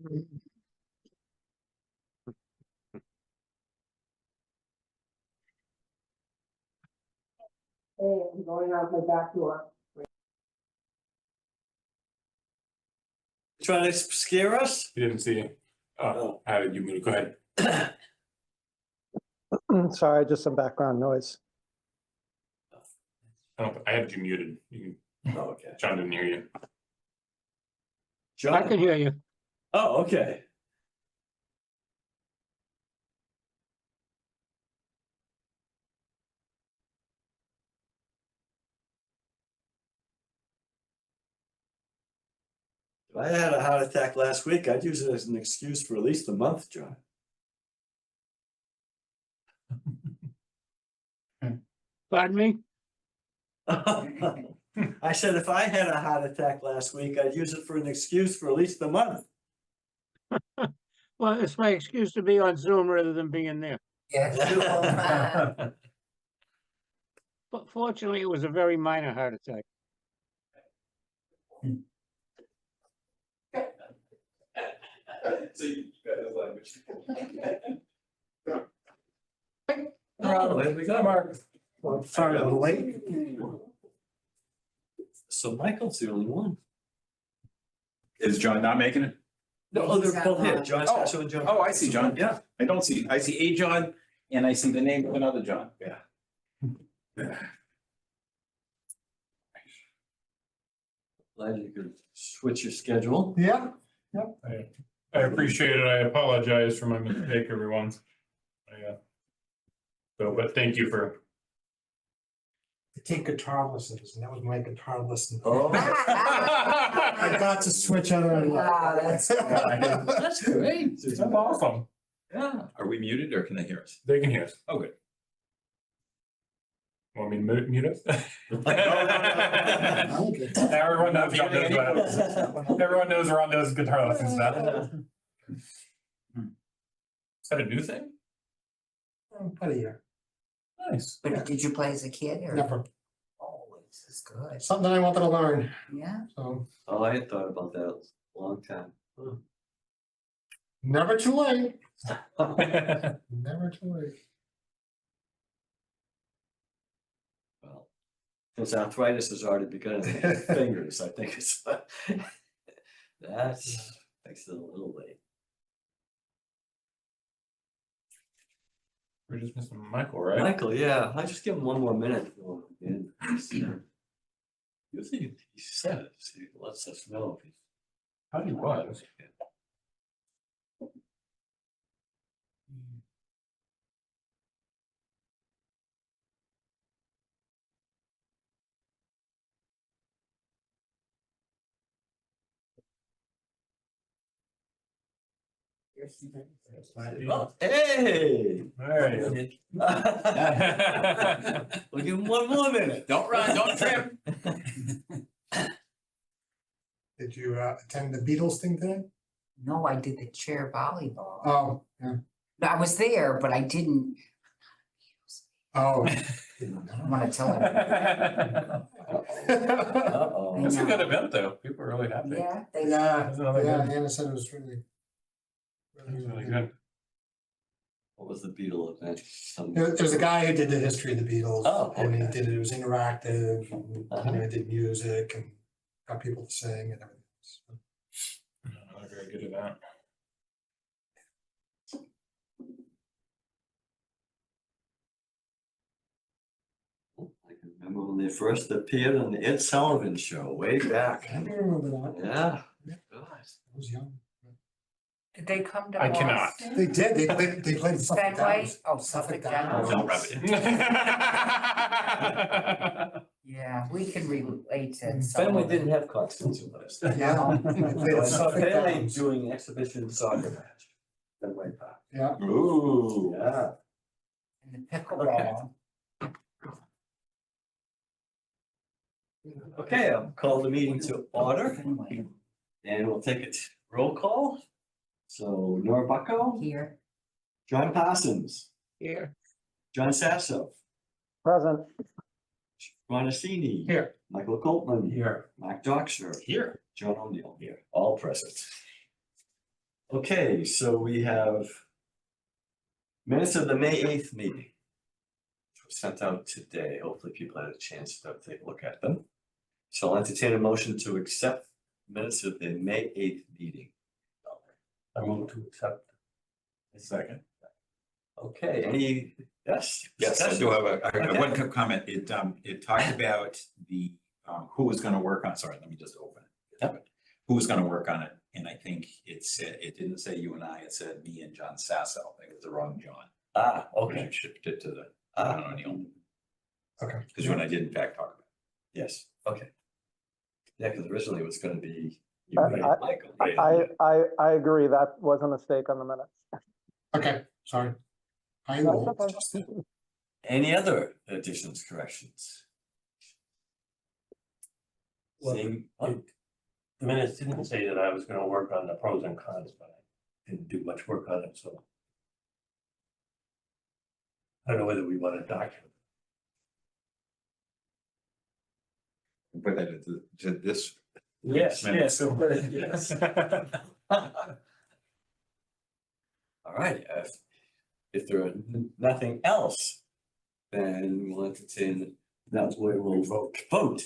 Hey, I'm going out my back door. Trying to scare us? You didn't see it. Oh, I had you muted. Go ahead. Sorry, just some background noise. I had you muted. Oh, okay. John didn't hear you. I John? can hear you. Oh, okay. If I had a heart attack last week, I'd use it as an excuse for at least a month, John. Pardon me? I said if I had a heart attack last week, I'd use it for an excuse for at least a month. Well, it's my excuse to be on Zoom rather than being there. But fortunately, it was a very minor heart attack. So you got his language. Oh, there we go. Mark. Sorry, a little late. So Michael's the only one. Is John not making it? No, they're both here. John Sasso and John. Oh, I see John. Yeah. I see a John and I see the name of another John. Glad you could switch your schedule. Yeah. I appreciate it. I apologize for my mistake, everyone. But thank you for. I take guitar lessons, and that was my guitar lesson. Oh. I got to switch on and Wow, that's. That's great. That's awesome. Yeah. Are we muted or can they hear us? They can hear us. Oh, good. Want me to mute us? Okay. Everyone knows John knows what. Everyone knows we're on those guitar lessons now. Is that a new thing? About a year. Nice. But did you play as a kid or? Never. Oh, this is good. Something I wanted to learn, Yeah. so Oh, I had thought about that a long time. never too late. Never too late. Well, since arthritis has already begun in my fingers, I think it's, that's, makes it a little late. We're just missing Michael, right? Michael, yeah, I just give him one more minute. Usually he says, he lets us know if he's. How he was. Oh, hey! All right. We'll give him one more minute. Don't run, don't trip. Did you attend the Beatles thing today? No, I did the chair volleyball. Oh, yeah. I was there, but I didn't Oh. want to tell him. Uh-oh. It's a good event, though. People are really happy. Yeah, they. Yeah, That's another yeah, good. Anna said it was really. That's really good. What was the Beatle event? There's a guy who did the history of the Beatles. Oh, And he okay. did it, it was interactive, and, Uh-huh. did music and got people to sing and everything. So, Another very good event. I can remember when they first appeared on the Ed Sullivan Show way back. I don't remember that. Yeah. Yeah. God. I was young. Did they come to I cannot. Boston? They did, they played Suffolk Fenway? Downs. Oh, Suffolk Downs. Don't rub it in. Yeah, we can relate to. some Fenway of it. didn't have concerts in those. Yeah. They played I at saw Suffolk Fenway Downs. doing exhibition soccer match. Fenway Park. Yeah. Ooh. Yeah. And the pickleball. Okay, I'll call the meeting to order Fenway. and we'll take it roll call. So Nora Bucko, Here. John Parsons, Here. John Sasso, Present. Ron Assini. Here. Michael Coltman. Here. Mark Doxer. Here. John O'Neill. Here. All present. Okay, so we have minutes of the May 8th meeting. Which were sent out today. Hopefully people had a chance to take a look at them. So I'll entertain a motion to accept minutes of the May 8th meeting. I move to accept. A second. Okay, any, yes? Yes, I do have a Okay. one quick comment. It talked about the, who was gonna work on, sorry, let me just open it. Yep. Who was gonna work on it, and I think it said, it didn't say you and I, it said me and John Sasso. I think it was the wrong John. Ah, We okay, should shift it to the, I don't know, Neil, Okay. because you and I did in fact talk about yes, okay. Yeah, because originally it was gonna be you I- and Michael. I agree. That was a mistake on the minutes. Okay, sorry. I No, will it's adjust it. Any other additions, corrections? Well, Seeing, The minutes didn't say that I was gonna work on the pros and cons, but I didn't do much work on it, so. I don't know whether we want to document. Put that into this. Yes, Minutes. so, Yes. all right, if there are nothing else, then we'll entertain, that's where we'll vote.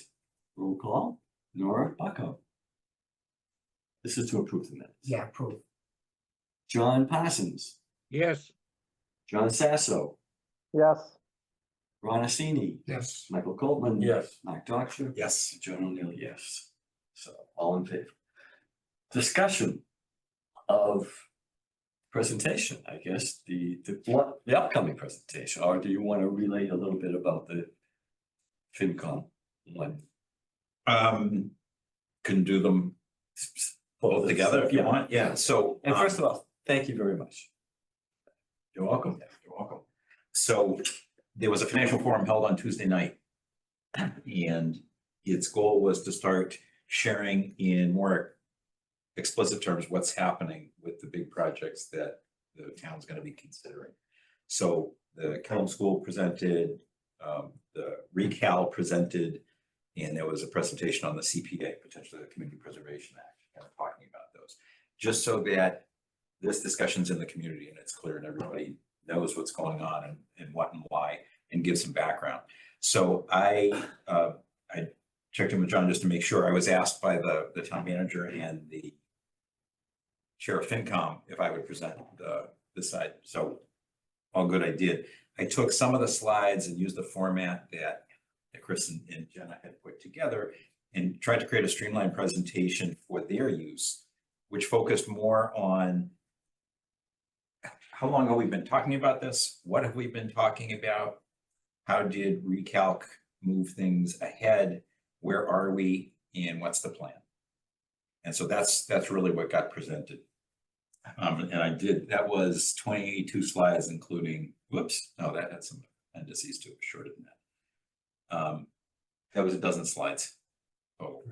Roll call, Nora Bucko. This is to approve the minutes. Yeah, approve. John Parsons, Yes, John Sasso, Yes, Ron Assini, Yes, Michael Coltman. yes, Mark Doctor. Yes. John O'Neill, yes. So all in favor. Discussion of presentation, I guess, the upcoming presentation, or do you want to relate a little bit about the FinCom one? Can do them both together if you Yeah. want, yeah, so. And first of all, thank you very much. You're welcome, you're welcome. So there was a financial forum held on Tuesday night. And its goal was to start sharing in more explicit terms what's happening with the big projects that the town's gonna be considering. So the Kellam School presented, the ReCal presented, and there was a presentation on the CPA, potentially the Community Preservation Act, kind of talking about those. Just so that this discussion's in the community and it's clear and everybody knows what's going on and what and why, and give some background. So I checked in with John just to make sure. I was asked by the town manager and the chair of FinCom if I would present this side. So all good, I did. I took some of the slides and used the format that Chris and Jenna had put together and tried to create a streamlined presentation for their use, which focused more on how long have we been talking about this? What have we been talking about? How did Recalc move things ahead? Where are we and what's the plan? And so that's really what got presented. And I did, that was 22 slides, including, whoops, no, that had some appendices to it, shorter than that. That was a dozen slides. Oh,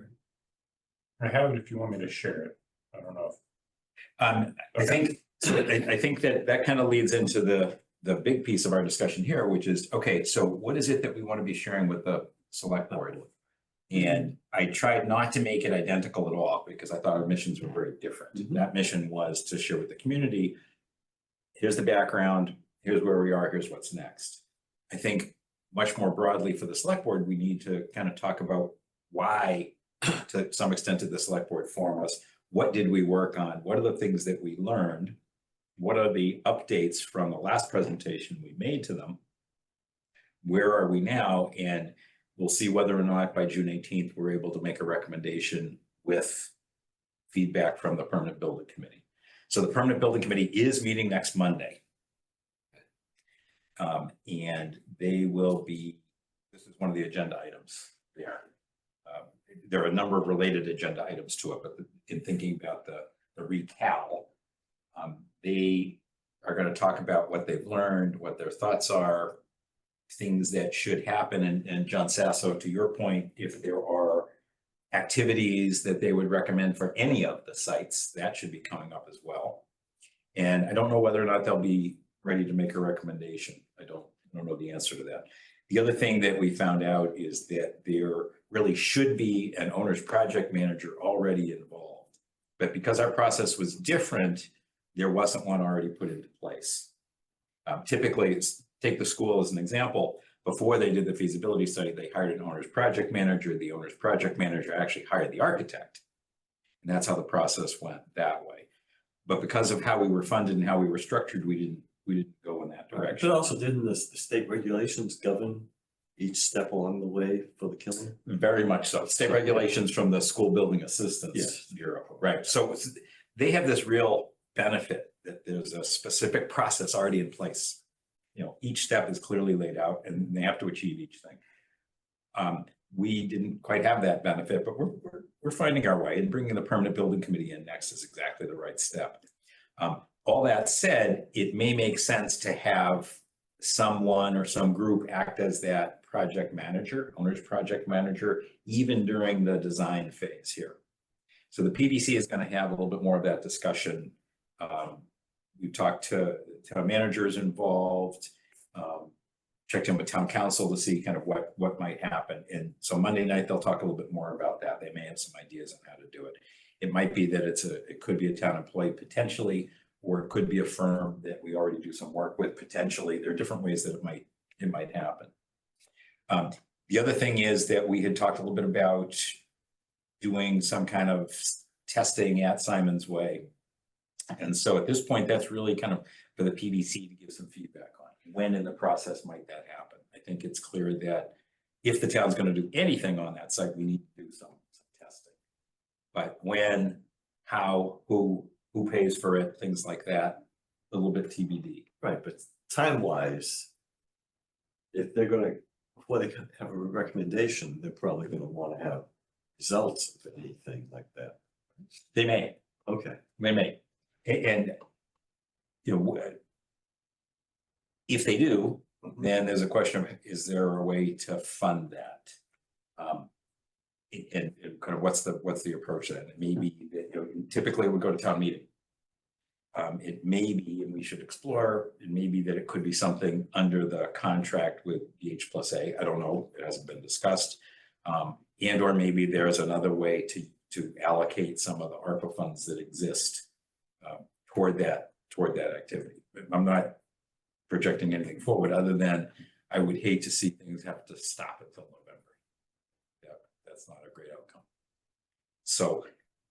I have it if you want me to share it. I don't know. I think, so I think that kind of leads into the big piece of our discussion here, which is, okay, so what is it that we want to be sharing with the select board? And I tried not to make it identical at all because I thought our missions were very different. Mhm. That mission was to share with the community, here's the background, here's where we are, here's what's next. I think much more broadly for the select board, we need to kind of talk about why, to some extent, did the select board form us? What did we work on? What are the things that we learned? What are the updates from the last presentation we made to them? Where are we now? And we'll see whether or not by June 18th, we're able to make a recommendation with feedback from the Permanent Building Committee. So the Permanent Building Committee is meeting next Monday. And they will be, this is one of the agenda items there. There are a number of related agenda items to it, but in thinking about the ReCal, they are going to talk about what they've learned, what their thoughts are, things that should happen. And John Sasso, to your point, if there are activities that they would recommend for any of the sites, that should be coming up as well. And I don't know whether or not they'll be ready to make a recommendation. I don't know the answer to that. The other thing that we found out is that there really should be an owner's project manager already involved. But because our process was different, there wasn't one already put into place. Typically, take the school as an example. Before they did the feasibility study, they hired an owner's project manager. The owner's project manager actually hired the architect. And that's how the process went that way. But because of how we were funded and how we were structured, we didn't go in that direction. But also didn't the state regulations govern each step along the way for the killing? Very much so. State regulations from the School Building Assistance Yes. Bureau, right? So they have this real benefit that there's a specific process already in place. Each step is clearly laid out and they have to achieve each thing. We didn't quite have that benefit, but we're finding our way, and bringing the permanent building committee in next is exactly the right step. All that said, it may make sense to have someone or some group act as that project manager, owner's project manager, even during the design phase here. So the PBC is going to have a little bit more of that discussion. We've talked to town managers involved, checked in with town council to see kind of what might happen. And so Monday night, they'll talk a little bit more about that. They may have some ideas on how to do it. It might be that it could be a town employee potentially, or it could be a firm that we already do some work with potentially. There are different ways that it might happen. The other thing is that we had talked a little bit about doing some kind of testing at Simon's Way. And so at this point, that's really kind of for the PBC to give some feedback on when in the process might that happen. I think it's clear that if the town's going to do anything on that site, we need to do some testing. But when, how, who pays for it, things like that, a little bit TBD. Right, but time-wise, if they're gonna, before they have a recommendation, they're probably gonna wanna have results of anything like that. They may. Okay. They may. And, if they do, then there's a question of, is there a way to fund that? And kind of what's the approach then? It may be that, typically we go to town meeting. It may be, and we should explore, it may be that it could be something under the contract with BH+A. I don't know, it hasn't been discussed. And or maybe there's another way to allocate some of the ARPA funds that exist toward that activity. I'm not projecting anything forward other than I would hate to see things have to stop until November. Yeah, that's not a great outcome. So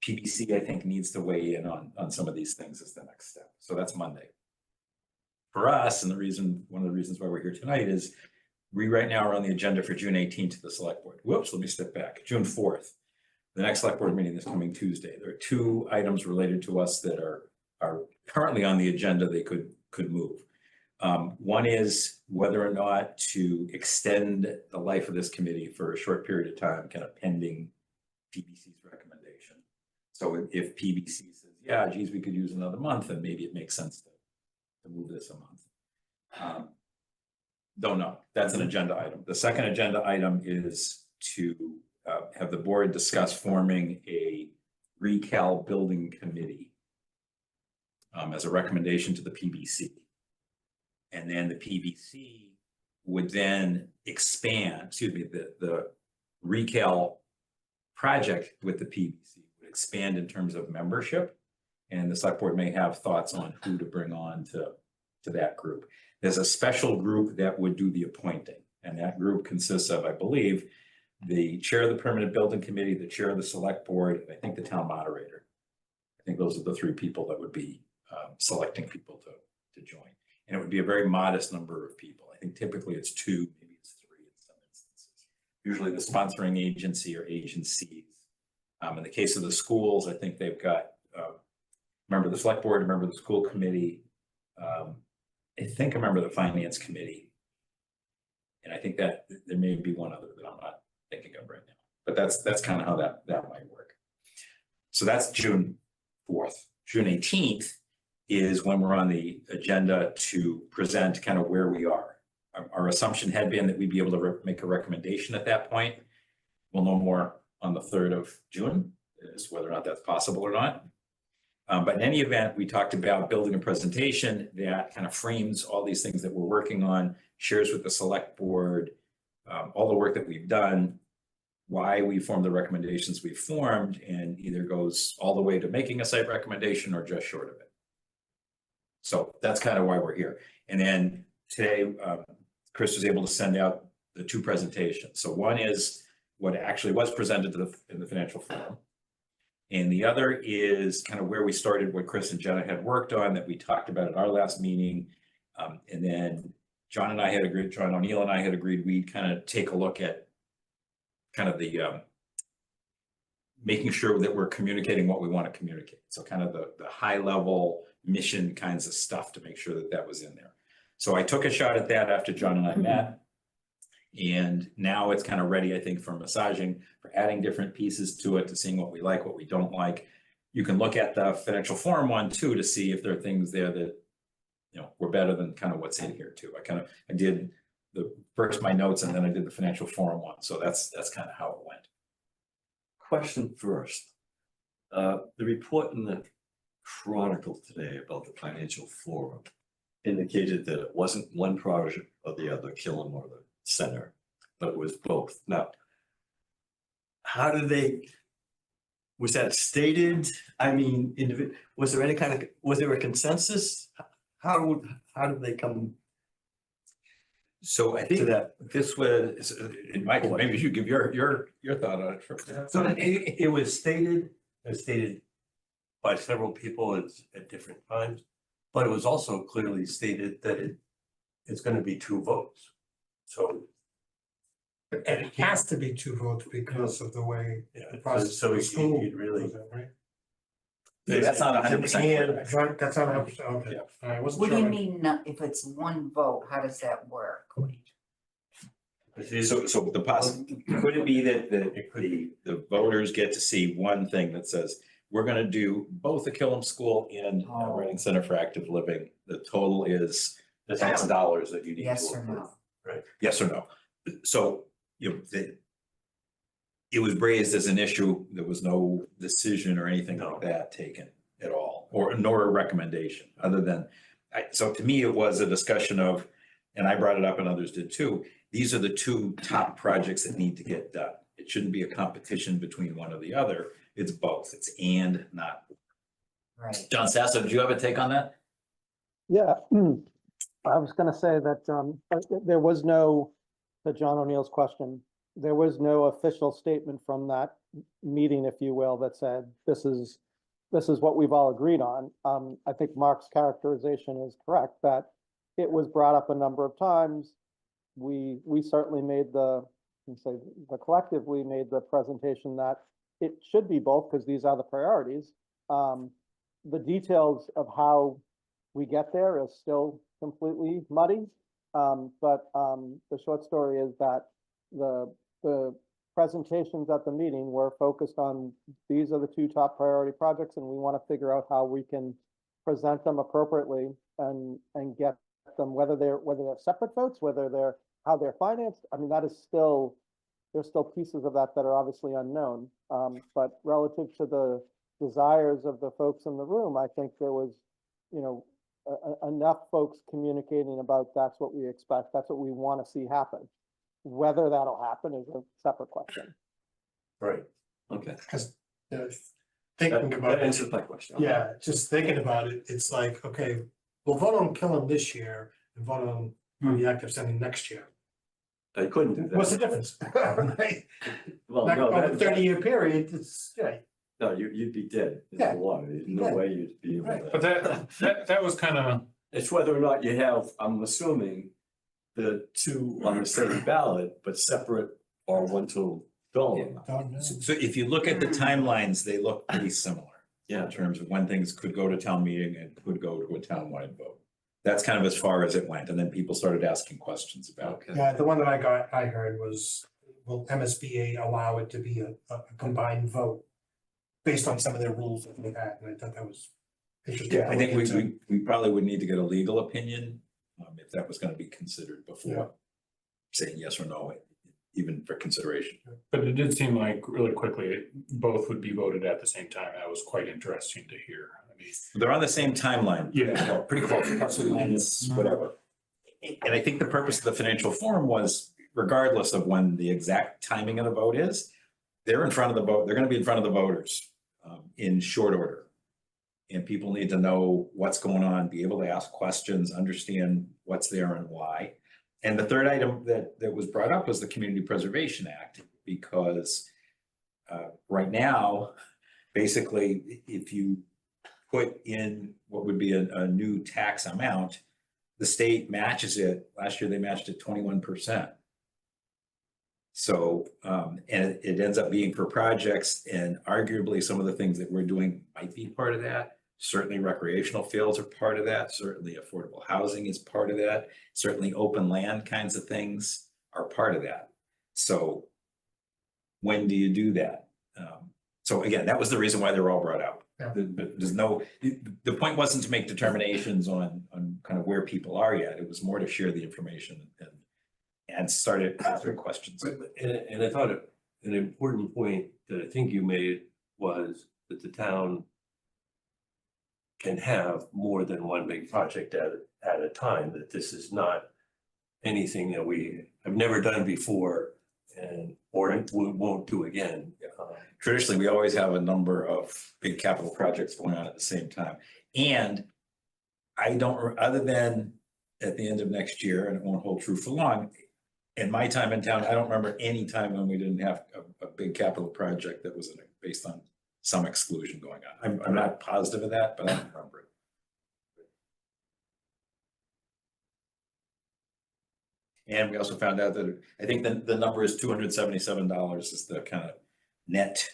PBC, I think, needs to weigh in on some of these things as the next step. So that's Monday. For us, and one of the reasons why we're here tonight is we right now are on the agenda for June 18th to the select board. Whoops, let me step back. June 4th, the next select board meeting is coming Tuesday. There are two items related to us that are currently on the agenda they could move. One is whether or not to extend the life of this committee for a short period of time, kind of pending PBC's recommendation. So if PBC says, yeah, geez, we could use another month, then maybe it makes sense to move this a month. Don't know. That's an agenda item. The second agenda item is to have the board discuss forming a recal building committee as a recommendation to the PBC. And then the PBC would then expand, the recal project with the PBC would expand in terms of membership. And the select board may have thoughts on who to bring on to that group. There's a special group that would do the appointing. And that group consists of, I believe, the chair of the permanent building committee, the chair of the select board, and I think the town moderator. I think those are the three people that would be selecting people to join. And it would be a very modest number of people. I think typically it's 2, maybe it's 3 in some instances. Usually the sponsoring agency or agencies. In the case of the schools, I think they've got a member of the select board, a member of the school committee. I think a member of the finance committee. And I think that there may be one other that I'm not thinking of right now. But that's kind of how that might work. So that's June 4th. June 18th is when we're on the agenda to present kind of where we are. Our assumption had been that we'd be able to make a recommendation at that point. We'll know more on the 3rd of June as whether or not that's possible or not. But in any event, we talked about building a presentation that kind of frames all these things that we're working on, shares with the select board, all the work that we've done, why we formed the recommendations we formed, and either goes all the way to making a site recommendation or just short of it. So that's kind of why we're here. And then today, Chris was able to send out the two presentations. So one is what actually was presented to in the financial forum. And the other is kind of where we started, what Chris and Jenna had worked on that we talked about at our last meeting. And then John O'Neill and I had agreed we'd kind of take a look at kind of the making sure that we're communicating what we want to communicate. So kind of the high level mission kinds of stuff to make sure that that was in there. So I took a shot at that after John and I met. And now it's kind of ready, I think, for massaging, for adding different pieces to it, to seeing what we like, what we don't like. You can look at the financial forum one too, to see if there are things there that, you know, were better than kind of what's in here too. I did my notes and then I did the financial forum one. So that's kind of how it went. Question first. The report in the Chronicle today about the financial forum indicated that it wasn't one project or the other, Killam or the center, but it was both. Now, how did they, was that stated? I mean, was there a consensus? How did they come So I to think that? this was, Michael, maybe you give your thought on it first. So it was stated by several people at different times, but it was also clearly stated that it's gonna be 2 votes. So, And it has to be 2 votes because of the way yeah, the process so of the school. you'd really. goes, right? Yeah, that's not 100% And, right, that's not 100%, okay. Yeah. All right, wasn't What do you sure. mean, if it's one vote, how does that work? So could it be that the voters get to see one thing that says, we're gonna do both the Killam School and Reading Center for Active Living. The total is X dollars that you need to Yes or approve. no? Yes or no? So, you know, it was raised as an issue. There was no decision or anything like that taken at all, nor a recommendation, other than, so to me, it was a discussion of, and I brought it up and others did too, these are the 2 top projects that need to get done. It shouldn't be a competition between one or the other. It's both. It's and, not. Right. John Sasso, did you have a take on that? Yeah, I was gonna say that there was no, to John O'Neill's question, there was no official statement from that meeting, if you will, that said, this is what we've all agreed on. I think Mark's characterization is correct, that it was brought up a number of times. We certainly made the collectively made the presentation that it should be both, because these are the priorities. The details of how we get there is still completely muddy. But the short story is that the presentations at the meeting were focused on, these are the 2 top priority projects, and we want to figure out how we can present them appropriately and get them, whether they're separate votes, how they're financed. I mean, there's still pieces of that are obviously unknown. But relative to the desires of the folks in the room, I think there was, you know, enough folks communicating about, that's what we expect, that's what we want to see happen. Whether that'll happen is a separate question. Right. Okay. Because thinking about That it, answers my question. yeah, just thinking about it, it's like, okay, we'll vote on Killam this year and vote on the active sending next year. I couldn't do that. What's the difference? Right? Well, Like, no, over a that- 30-year period, it's, yeah, No, you'd be dead in the Yeah. water. There's no Yeah. way you'd be able Right. But to. that was kind of, It's whether or not you have, I'm assuming, the 2 on the same ballot, but separate or one to fill them. don't know. So if you look at the timelines, they look pretty similar. Yeah. In terms of when things could go to town meeting and could go to a townwide vote. That's kind of as far as it went, and then people started asking questions about. Okay. Yeah, the one that I heard was, will MSBA allow it to be a combined vote based on some of their rules that they had, and I thought that was interesting. Yeah, I think we probably would need to get a legal opinion, if that was gonna be considered Yeah. before saying yes or no, even for consideration. but it did seem like really quickly, both would be voted at the same time. That was quite interesting to hear. I mean, They're on the same timeline. Yeah. Pretty close, plus or minus, whatever. And I think the purpose of the financial forum was, regardless of when the exact timing of the vote is, they're in front of the vote, they're gonna be in front of the voters in short order. And people need to know what's going on, be able to ask questions, understand what's there and why. And the third item that was brought up was the Community Preservation Act, because right now, basically, if you put in what would be a new tax amount, the state matches it. Last year, they matched it 21%. So, and it ends up being for projects, and arguably some of the things that we're doing might be part of that. Certainly recreational fields are part of that. Certainly affordable housing is part of that. Certainly open land kinds of things are part of that. So when do you do that? So again, that was the reason why they were all brought up. Yeah. But there's no, the point wasn't to make determinations on kind of where people are yet. It was more to share the information and started answering questions. And I thought an important point that I think you made was that the town can have more than one big project at a time, that this is not anything that we have never done before and or won't do again. Traditionally, we always have a number of big capital projects going on at the same time. And I don't, other than at the end of next year, and it won't hold true for long, in my time in town, I don't remember any time when we didn't have a big capital project that was based on some exclusion going on. I'm not positive of that, but I don't remember it. And we also found out that I think the number is $277 is the kind of net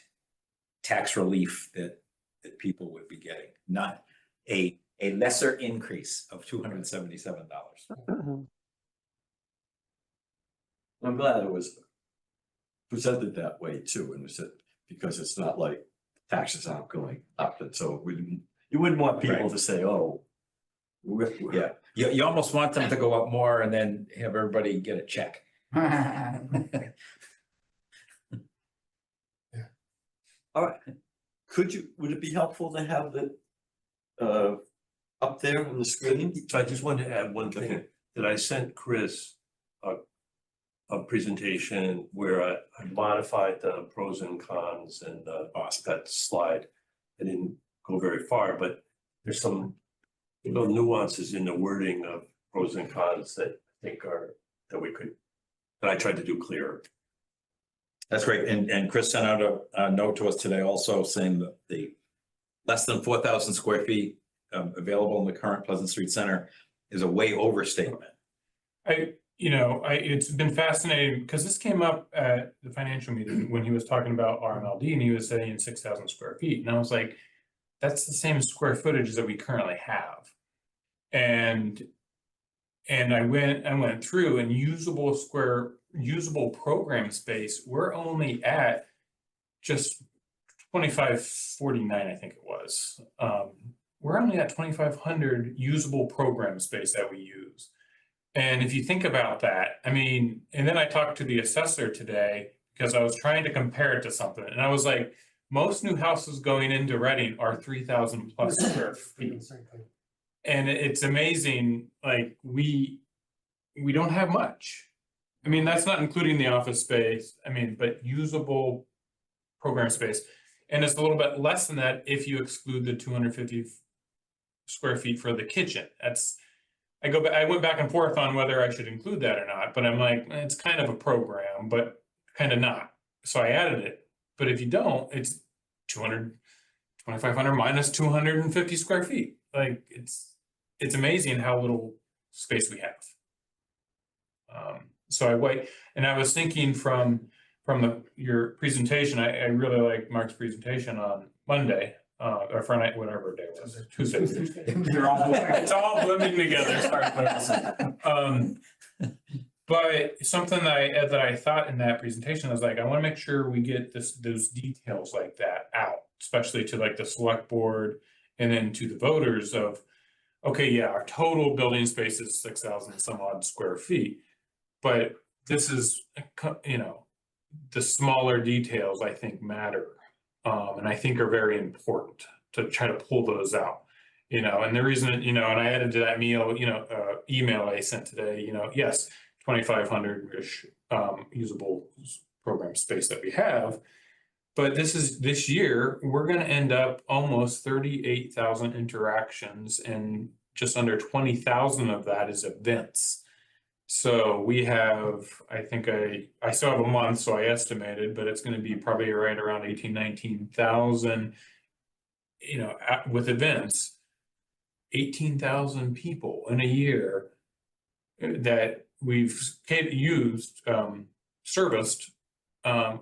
tax relief that people would be getting, not a lesser increase of $277. I'm glad it was presented that way too, and said, because it's not like taxes aren't going up, and so you wouldn't want people Right. to say, oh. Yeah, you almost want them to go up more and then have everybody get a check. All right, would it be helpful to have the up there on the screen? So I just wanted to add one thing, that I sent Chris a presentation where I modified the pros and cons and that slide. I didn't go very far, but there's some little nuances in the wording of pros and cons that I think that I tried to do clearer. That's great. And Chris sent out a note to us today also saying that the less than 4,000 square feet available in the current Pleasant Street Center is a way overstatement. It's been fascinating because this came up at the financial meeting when he was talking about RMLD and he was saying 6,000 square feet. And I was like, that's the same square footage that we currently have. And I went through and usable program space, we're only at just 2,549, I think it was. We're only at 2,500 usable program space that we use. And if you think about that, I mean, and then I talked to the assessor today because I was trying to compare it to something. And I was like, most new houses going into Reading are 3,000 plus square feet. And it's amazing, like we don't have much. I mean, that's not including the office space, but usable program space. And it's a little bit less than that if you exclude the 250 square feet for the kitchen. I went back and forth on whether I should include that or not, but I'm like, it's kind of a program, but kind of not. So I added it. But if you don't, it's 2,500 minus 250 square feet. Like it's amazing how little space we have. So I was thinking from your presentation, I really like Mark's presentation on Monday, or Friday, whatever day it was, Tuesday. It's all blending together, sorry. But something that I thought in that presentation was like, I want to make sure we get those details like that out, especially to like the select board and then to the voters of, okay, yeah, our total building space is 6,000 some odd square feet. But this is, the smaller details I think matter, and I think are very important to try to pull those out, and the reason, and I added to that email I sent today, yes, 2,500-ish usable program space that we have, But this year, we're gonna end up almost 38,000 interactions and just under 20,000 of that is events. So we have, I think I still have a month, so I estimated, but it's gonna be probably right around 19,000, with events. 18,000 people in a year that we've serviced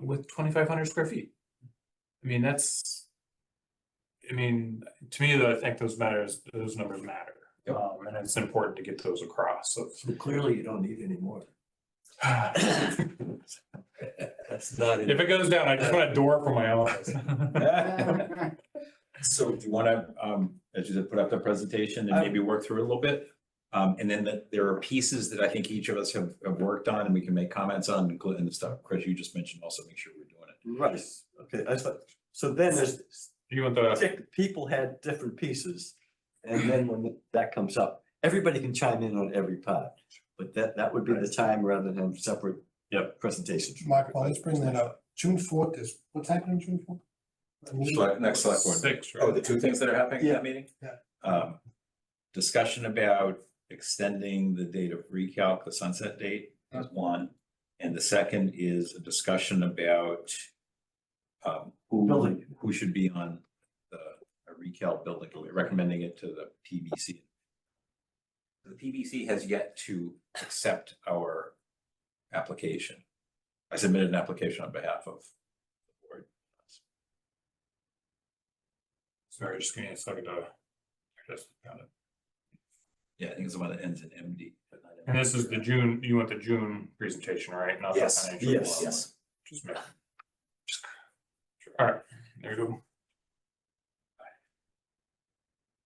with 2,500 square feet. I mean, to me, I think those numbers matter. Yep. And it's important to get those across, so. So clearly you don't need any more. That's not. If it goes down, I just want a door for my office. So do you wanna, as you said, put up the presentation and maybe work through it a little bit? And then there are pieces that I think each of us have worked on and we can make comments on, including the stuff, Chris, you just mentioned, also make sure we're doing it. Right, okay, I thought, so then there's, You want the, people had different pieces. And then when that comes up, everybody can chime in on every part. But that would be the time rather than separate presentations. Mark, well, let's bring that up. June 4th is, what's happening June 4th? Next select board. 6, Oh, right? the two things that are happening at that meeting? Yeah. Discussion about extending the date of recalc, the sunset date is one. And the second is a discussion about who should be on a recalc building, we're recommending it to the PBC. The PBC has yet to accept our application. I submitted an application on behalf of the board. Sorry, just give me a second to. Just got it. Yeah, I think it's the one that ends in MD. but not And MD. this is the June, you want the June presentation, right? Not the Yes, financial yes, one. yes. Just make- All right, there you go.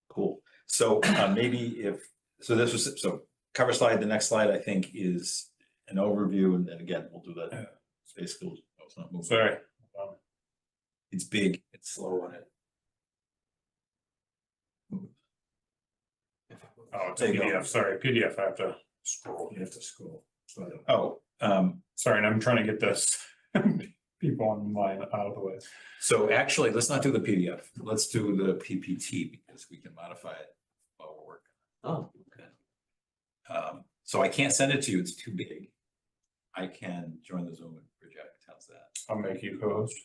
Cool. So maybe so cover slide, the next slide, I think, is an overview, and then again, we'll do that. Space schools, no, it's not moving. Sorry. It's big, it's slow on it. Oh, it's a There you go. PDF, sorry, PDF, I have to scroll. You have to scroll. Oh, Sorry, and I'm trying to get this people online out of the way. so actually, let's not do the PDF. Let's do the PPT because we can modify it while we're working. Oh, okay. So I can't send it to you, it's too big. I can join the Zoom and project, how's that? I'll make you co-host.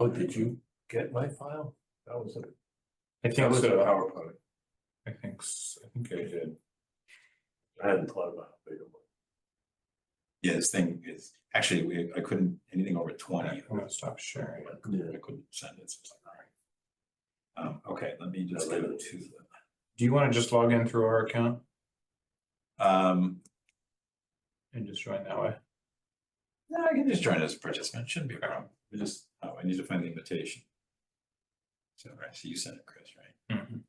Oh, did you get my file? That was a I think so. PowerPoint. I think I did. I hadn't thought about how big it was. Yeah, this thing is, actually, I couldn't, anything over 20. I'm gonna stop sharing. I couldn't send it. So it's like, all right. Okay, let me just go to Do you want to just log in through our account the, and just join that way? no, I can just join as a participant, shouldn't be a problem. I need to find the invitation. So, right, so you sent it, Chris, right? Mhm.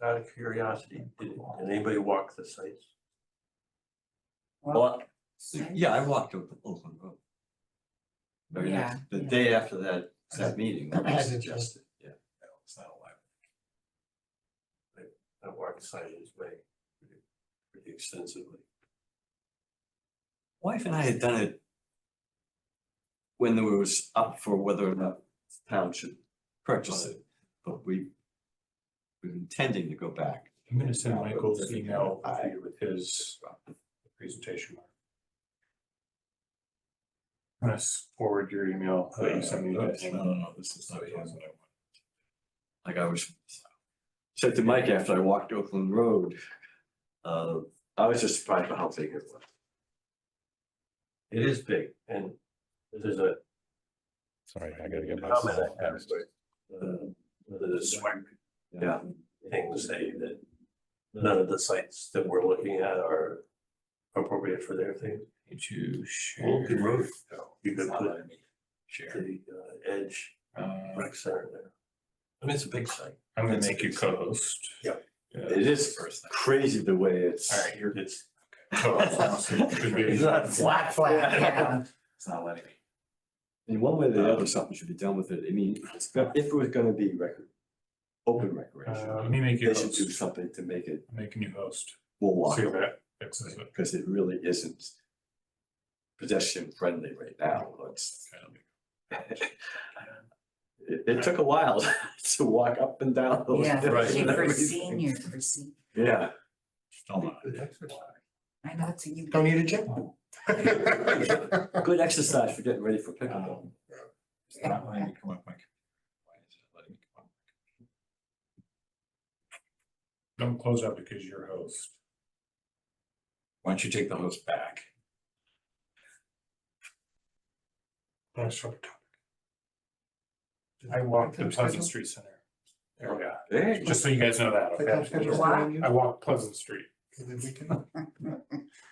Out of curiosity, did anybody walk the sites? Well, yeah, I walked up the Oakland Road. Very Yeah, next, the yeah. day after that meeting. that was I did suggested. No, it's not allowed. I walked Simon's Way pretty extensively. Wife and I had done it when there was up for whether or not the town should purchase it, but we're intending to go back. I'm gonna send Michael's email with his presentation. I'm gonna forward your email that you sent me. No, this is not. Like I was said to Mike after I walked Oakland Road, I was just surprised by how big it was. It is big, and there's a Sorry, I gotta get my. comment I have, the SWIP Yeah. thing to say that none of the sites that we're looking at are appropriate for their thing. To share. Oakland Road, you It's could not put letting me share. the Edge Uh, rec center there. I mean, it's a big site. I'm gonna make you co-host. Yep. It is First thing. crazy the way it's. All right, you're good. It's Co-host. Should be- It's not Flat, yeah. It's not letting me. In one way or the other, something should be done with it. I mean, if it was gonna be open Let recreation, me make you they should do host, something to make it make a new host, more see if walkable, that fixes it. because it really isn't pedestrian friendly right now. It's it took a while to walk up and down those Yeah, hills especially and for everything. seniors, for seniors. Yeah. Still not. I know it's a. Don't need a gym. Good exercise for getting ready for pickleball. It's not letting me come up, Mike. Why is it letting me come up? Don't close out because you're host. Why don't you take the host back? That's what we're talking. I walked the Playtime Pleasant schedule? Street Center area, Hey, just so you guys know that, Playtime okay? schedule Wow. on you? I walked Pleasant Street. The weekend?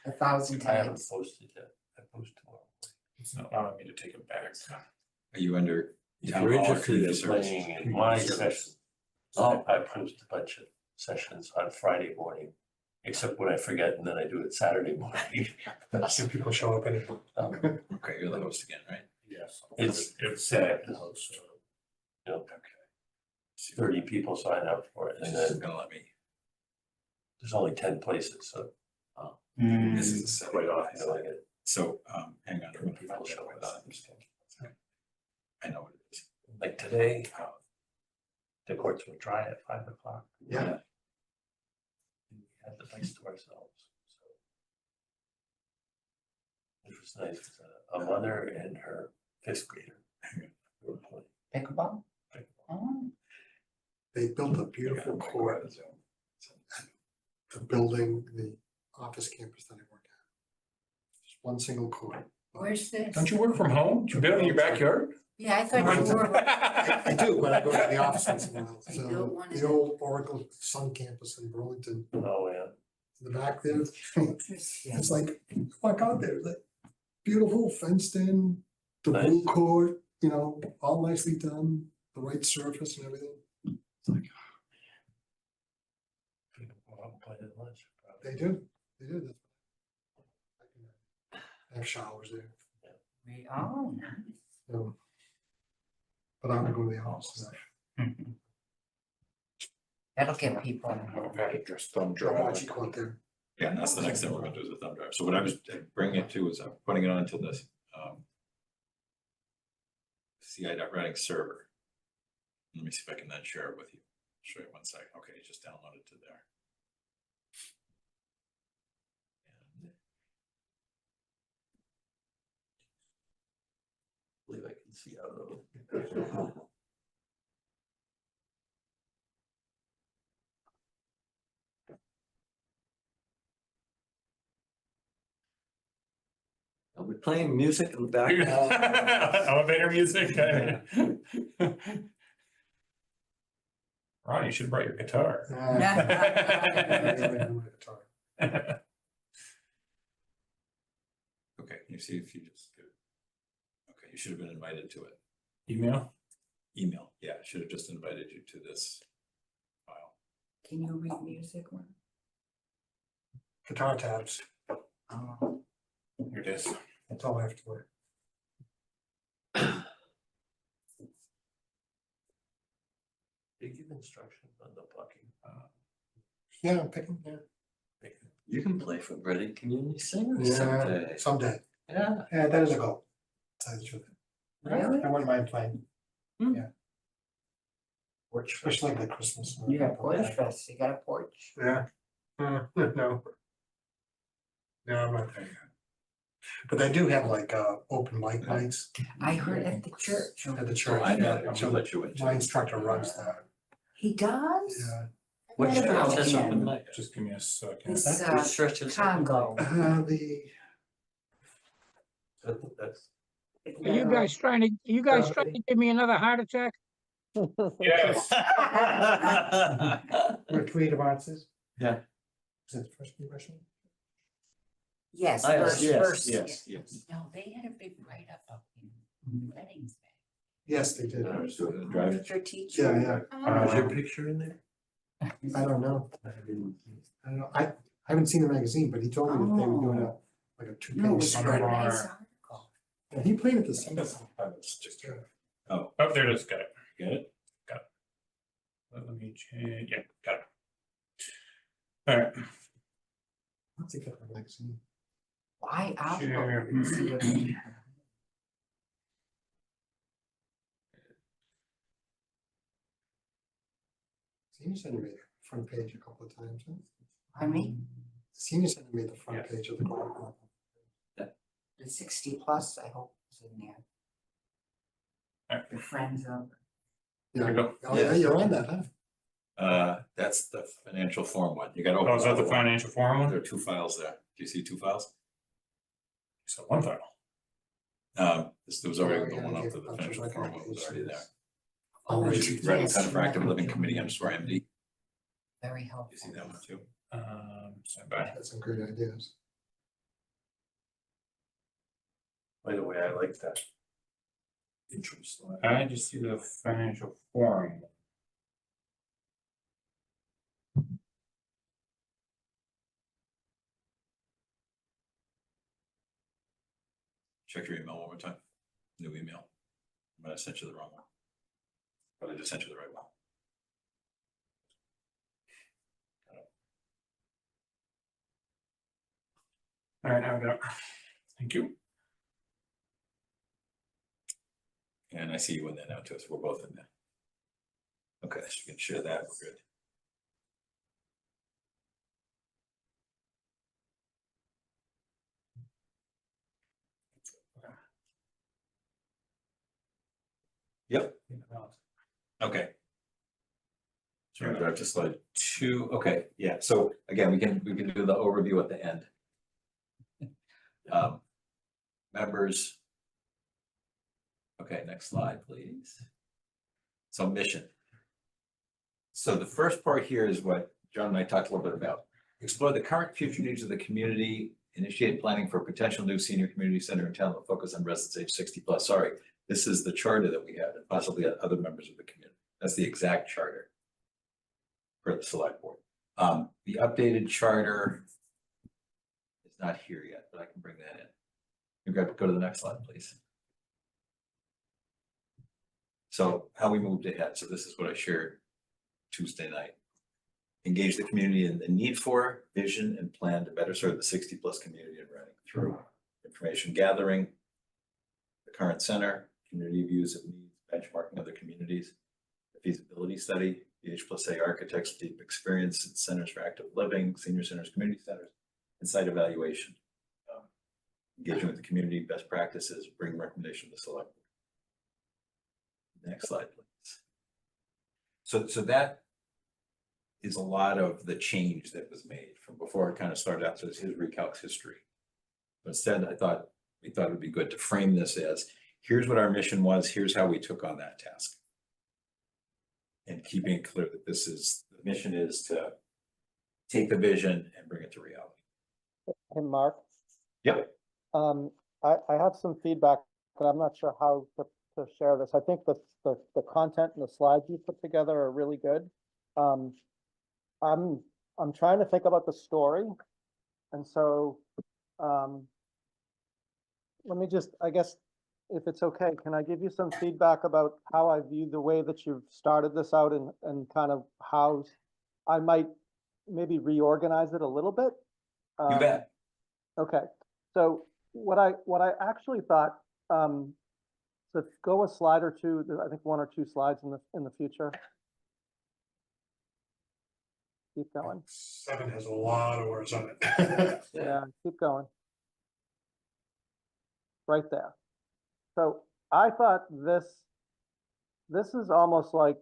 1,000 I haven't times. posted yet. I post tomorrow. It's not allowing me to take it back. Are you under? If town you're hall or interested community in service? playing in my session, I post a bunch of sessions on Friday morning, except when I forget and then I do it Saturday morning. If people show up anyway. Okay, you're the host again, right? Yes. It's sad, you know, 30 people sign up for it, This and is then gonna let me. there's only 10 places, so. This is a set. Quite often, I get So, hang on. 10 people show up. I know what it is. Like today, the courts were dry at 5 o'clock. Yeah. We had the place to ourselves, so. It was nice, 'cause a mother and her 5th grader were playing. Pickleball? Oh, They built a beautiful court, the building, the office campus that I work at. Just one single court. where's this? Don't you work from home? You build in your backyard? Yeah, I thought you were. I do, but I go to the office once in a while. I built So one the in- old Oracle Sun campus in Burlington, Oh, yeah. in the back there, Interesting. it's like, walk out there, like beautiful fenced in, the Nice. blue court, you know, all nicely done, the right surface and everything. People go out and play at lunch. probably. They do. I have showers there, Oh, nice. so. But I'm gonna go to the office. That'll get people. I've had it just thumb I'll drive. watch you go out there. Yeah, and that's the next thing we're gonna do is a thumb drive. So what I was bringing it to is I'm putting it onto this, CI.writing server. Let me see if I can then share it with you. Show you one second. Okay, just download it to there. And I believe I can see out of them. are we playing music in the back? Elevator music. Ron, you should have brought your guitar. okay, you see if you just do. Okay, you should have been invited to it. Email? Email, yeah, I should have just invited you to this file. Can you read music one? Guitar tabs, Oh, Here it is. that's all I have to work. They give instruction on the plucking. Yeah, I'm picking, yeah. You can play for Reading Community Singers Yeah, someday. someday. Yeah. Yeah, that is a goal. To tell you the truth. really? I wouldn't mind playing. Hmm. Yeah. Especially like Christmas. You got Porch Fest, you got a porch? Yeah. No. No, I'm not there yet. But they do have like open mic nights I heard at the church. at the church. I know, Yeah, I'll so let you in. my instructor runs that. He does? Yeah. What What about church has him? open mic? Just give me a second. This, Which church has open mic? Congo. The, That's, Are you guys trying to give me another heart attack? Yes. where Creative Arts is? Yeah. Is it the first impression? Yes, Ah, first, yes, yes. No, they had a big write-up up in weddings. Yes, they did. I was doing the Who drive. did your teacher? Yeah, yeah. was your picture in there? I don't know. I don't know. I haven't seen the magazine, but he told me that they were doing a, like a No, it two-page was a summary. nice article. And he played at the same Oh, there it is, got it. Get it? Let me change, yeah, got it. All right, Why out? Sure. Senior Center made the front page a couple of times, huh? I mean, Senior Center made the front Yes. page of the. Chronicle. the 60+ I hope is in there. Alright. The friends of, There we go. Oh, yeah, you're on that, huh? That's the financial form one. You gotta. Oh, is that the open one. financial forum There one? are two files there. Do you see two files? So one file. There was already the Yeah, one I up gave to a the bunch of financial forum one was already there. recommendations. oh, Right. Reading yes, Center for Active Living yeah. Committee _ MD. Very You helpful. see that one too? Stand by. That's some great ideas. By the way, I like that. Intro slide. I just see the financial forum. Check your email one more time. New email. I might have sent you the wrong one. But I just sent you the right one. All right, now we got it. Thank you. And I see you in there now too, so we're both in there. Okay, so you can share that, we're good. Yep, okay. So we're gonna go to slide 2, okay, yeah, so again, we can do the overview at the end. Members. Okay, next slide, please. So mission. So the first part here is what John and I talked a little bit about. Explore the current future needs of the community, initiate planning for a potential new senior community center in town with focus on residents age 60+. Sorry, this is the charter that we have and possibly other members of the community. That's the exact charter for the select board. The updated charter is not here yet, but I can bring that in. You go to the next slide, please. So how we moved ahead. So this is what I shared Tuesday night. Engage the community in the need for, vision, and plan to better serve the 60+ community in Reading through information gathering, the current center, community views of needs, benchmarking other communities, the feasibility study, the H+A architects' deep experience in centers for active living, senior centers, community centers, and site evaluation. Engaging with the community, best practices, bring recommendation to select board. Next slide, please. So that is a lot of the change that was made from before it kind of started out. So it's his recalc history. But instead, we thought it would be good to frame this as, here's what our mission was, here's how we took on that task. And keeping it clear that the mission is to take the vision and bring it to reality. Hey, Mark, Yep. I have some feedback, but I'm not sure how to share this. I think the content and the slides you put together are really good. I'm trying to think about the story. And so, let me just, I guess, if it's okay, can I give you some feedback about how I view the way that you've started this out and kind of how I might maybe reorganize it a little bit? You bet. Okay, so what I actually thought, so go a slide or two, I think 1 or 2 slides in the future. Keep going. 7 has a lot of words on it. Yeah, keep going. Right there. So I thought this is almost like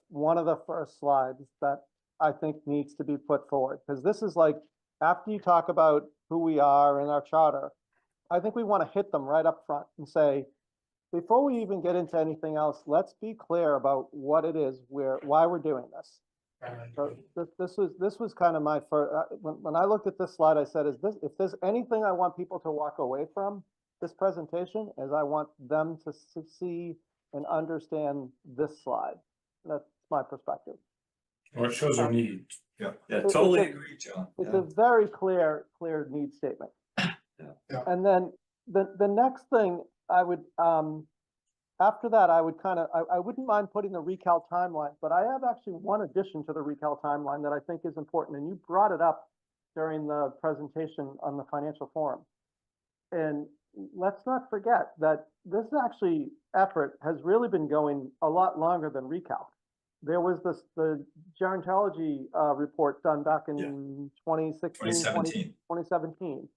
one of the first slides that I think needs to be put forward, because this is like, after you talk about who we are in our charter, I think we want to hit them right up front and say, before we even get into anything else, let's be clear about what it is, why we're doing this. So this was kind of my first, when I looked at this slide, I said, if there's anything I want people to walk away from this presentation, is I want them to see and understand this slide. That's my perspective. Or it shows our need. Yeah, It's totally a- agree, John. It's Yeah. a very clear need statement. Yeah. Yeah. And then the next thing I would, after that, I would kind of, I wouldn't mind putting the recal timeline, but I have actually one addition to the recal timeline that I think is important, and you brought it up during the presentation on the financial forum. And let's not forget that this actually effort has really been going a lot longer than recal. There was the gerontology report done back in 2016, 2017.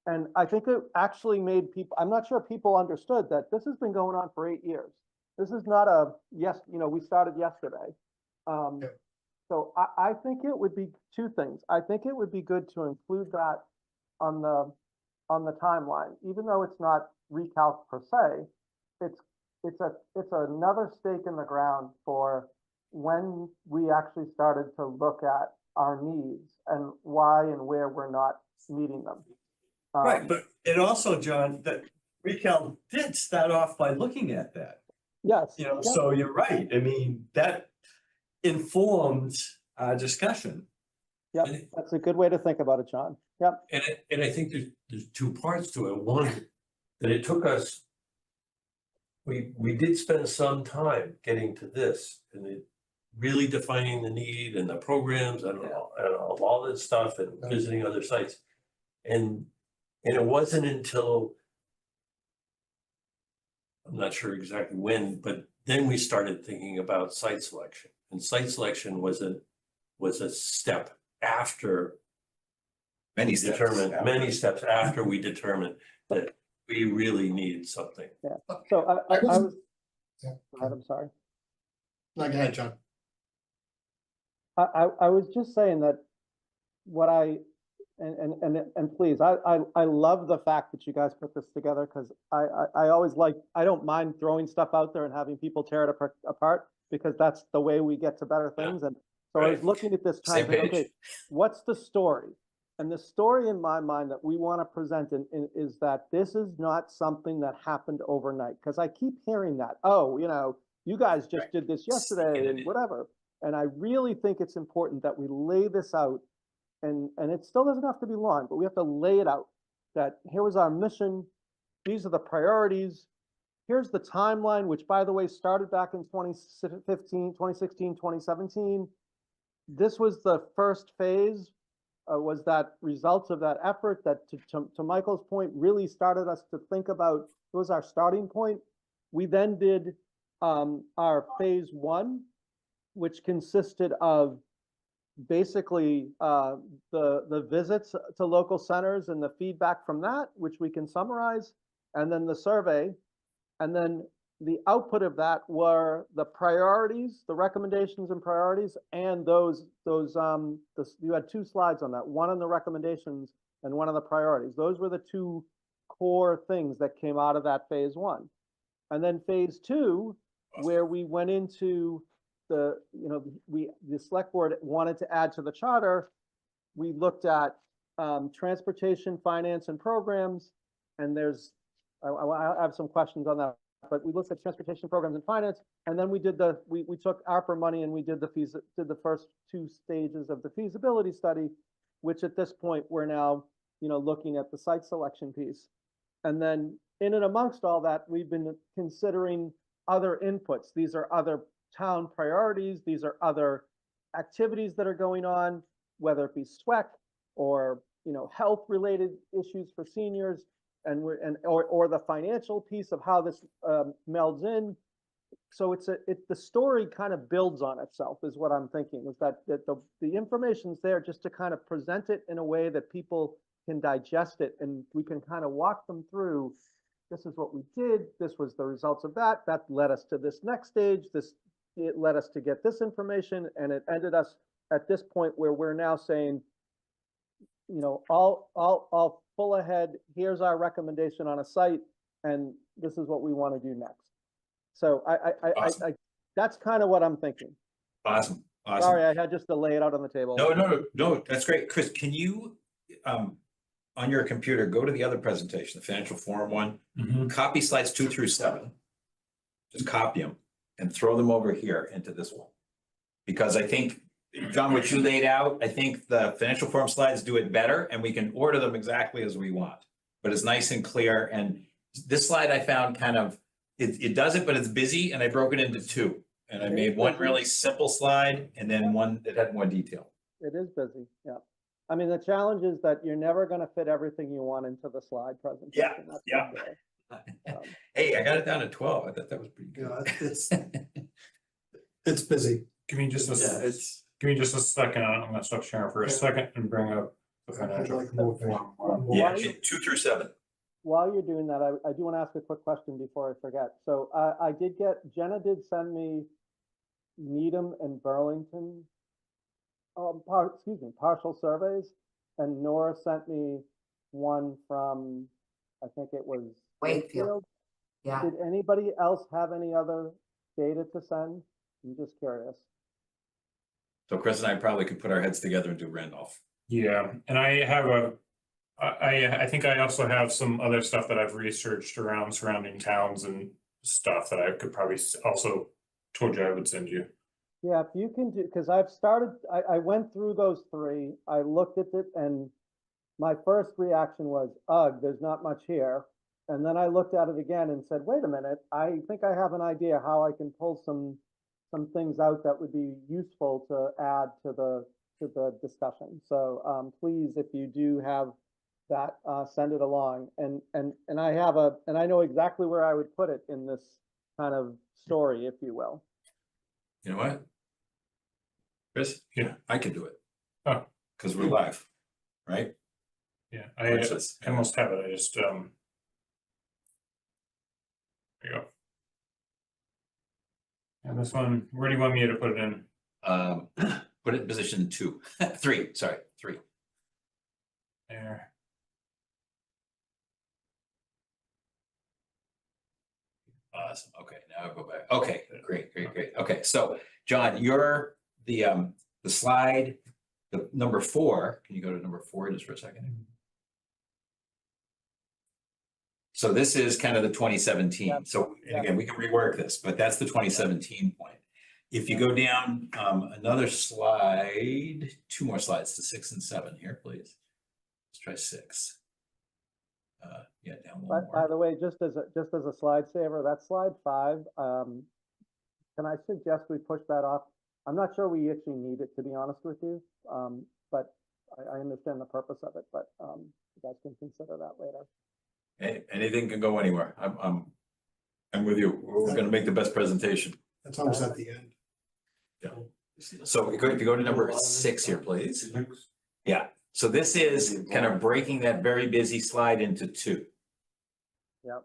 And I think it actually made people, I'm not sure people understood that this has been going on for 8 years. This is not a, yes, we started yesterday. So I think it would be two things. I think it would be good to include that on the timeline, even though it's not recalc per se. It's another stake in the ground for when we actually started to look at our needs and why and where we're not meeting them. Right, but it also, John, that recal did start off by looking at that. Yes. So you're right. I mean, that informs our discussion. Yep, that's a good way to think about it, John. Yep. And I think there's two parts to it. One, that it took us, we did spend some time getting to this and it really defining the need and the programs and all this stuff and visiting other sites. And it wasn't until, I'm not sure exactly when, but then we started thinking about site selection. And site selection was a step after many steps after we determined that we really needed something. Yeah. So I was, Yeah. I'm sorry. No, go ahead, John. I was just saying that what and please, I love the fact that you guys put this together, because I always I don't mind throwing stuff out there and having people tear it apart, because that's the way we get to better things. And so I was looking at this trying to think, okay, what's the story? And the story in my mind that we want to present is that this is not something that happened overnight, because I keep hearing that, oh, you guys just did this yesterday and whatever. And I really think it's important that we lay this out, and it still doesn't have to be long, but we have to lay it out, that here was our mission, these are the priorities, here's the timeline, which by the way started back in 2016, 2017. This was the first phase, was that results of that effort that, to Michael's point, really started us to think about, it was our starting point. We then did our phase 1, which consisted of basically the visits to local centers and the feedback from that, which we can summarize, and then the survey. And then the output of that were the priorities, the recommendations and priorities, and you had 2 slides on that, one on the recommendations and one on the priorities. Those were the 2 core things that came out of that phase 1. And then phase 2, where we went into the select board wanted to add to the charter, we looked at transportation, finance, and programs, and I have some questions on that, but we looked at transportation, programs, and finance, and then we did we took ARPA money and we did the first 2 stages of the feasibility study, which at this point we're now looking at the site selection piece. And then in and amongst all that, we've been considering other inputs. These are other town priorities. These are other activities that are going on, whether it be SWEC or health related issues for seniors, or the financial piece of how this melds in. So the story kind of builds on itself, is what I'm thinking, is that the information's there just to kind of present it in a way that people can digest it, and we can kind of walk them through. This is what we did. This was the results of that. That led us to this next stage. It led us to get this information, and it ended us at this point where we're now saying, all full ahead. Here's our recommendation on a site, and this is what we want to do next. So I that's kind of what I'm thinking. Awesome. Sorry, I had just to lay it out on the table. No, that's great. Chris, can you, on your computer, go to the other presentation, the financial forum one, copy slides 2 through 7, just copy them and throw them over here into this one. Because I think, John, what you laid out, I think the financial forum slides do it better, and we can order them exactly as we want. but it's nice and clear. And this slide I found kind of, it does it, but it's busy, and I broke it into two. And I It made is one busy. really simple slide and then one that had more detail. It is busy, yeah. I mean, the challenge is that you're never gonna fit everything you want into the slide presentation. that's for yeah. sure. Hey, I got it down to 12. I thought that was pretty Yeah, good. it's busy. Give me just Yeah, a, it's, give me just a second. I'm gonna stop sharing for a second and bring up the I'd financial. like more visual. Yeah, Why- 2 through 7. While you're doing that, I do want to ask a quick question before I forget. So I did get, Jenna did send me Needham and Burlington, partial surveys, and Nora sent me one from, I think it was Wakefield. Yeah, Did anybody else have any other data to send? I'm just curious. So Chris and I probably could put our heads together and do Randolph. Yeah, and I have I think I also have some other stuff that I've researched around surrounding towns and stuff that I could probably also told you I would send you. Yeah, if you can do, because I went through those three, I looked at it, and my first reaction was, ugh, there's not much here. And then I looked at it again and said, wait a minute, I think I have an idea how I can pull some things out that would be useful to add to the discussion. So please, if you do have that, send it along. And I know exactly where I would put it in this kind of story, if you will. You know what? Chris? Yeah. I can do it. Oh. Because we're live, right? Yeah, Watch this. I almost have it. I just there you go. And this one, where do you want me to put it in? Put it in position 2, 3, sorry, 3. There. Awesome. Okay, now I'll go back. Okay, great. Okay, so John, you're the slide, the number 4. Can you go to number 4 just for a second? So this is kind of the 2017. Yeah. So, and again, we can rework this, but that's the 2017 point. If you go down another slide, 2 more slides to 6 and 7 here, please. Let's try 6. Yeah, down one But by more. the way, just as a slide saver, that slide 5, can I suggest we push that off? I'm not sure we actually need it, to be honest with you. But I understand the purpose of it, but you guys can consider that later. Anything can go anywhere. I'm with you. We're gonna make the best presentation. That's almost at the end. So if you go to number 6 here, please. Yeah, so this is kind of breaking that very busy slide into 2. Yep.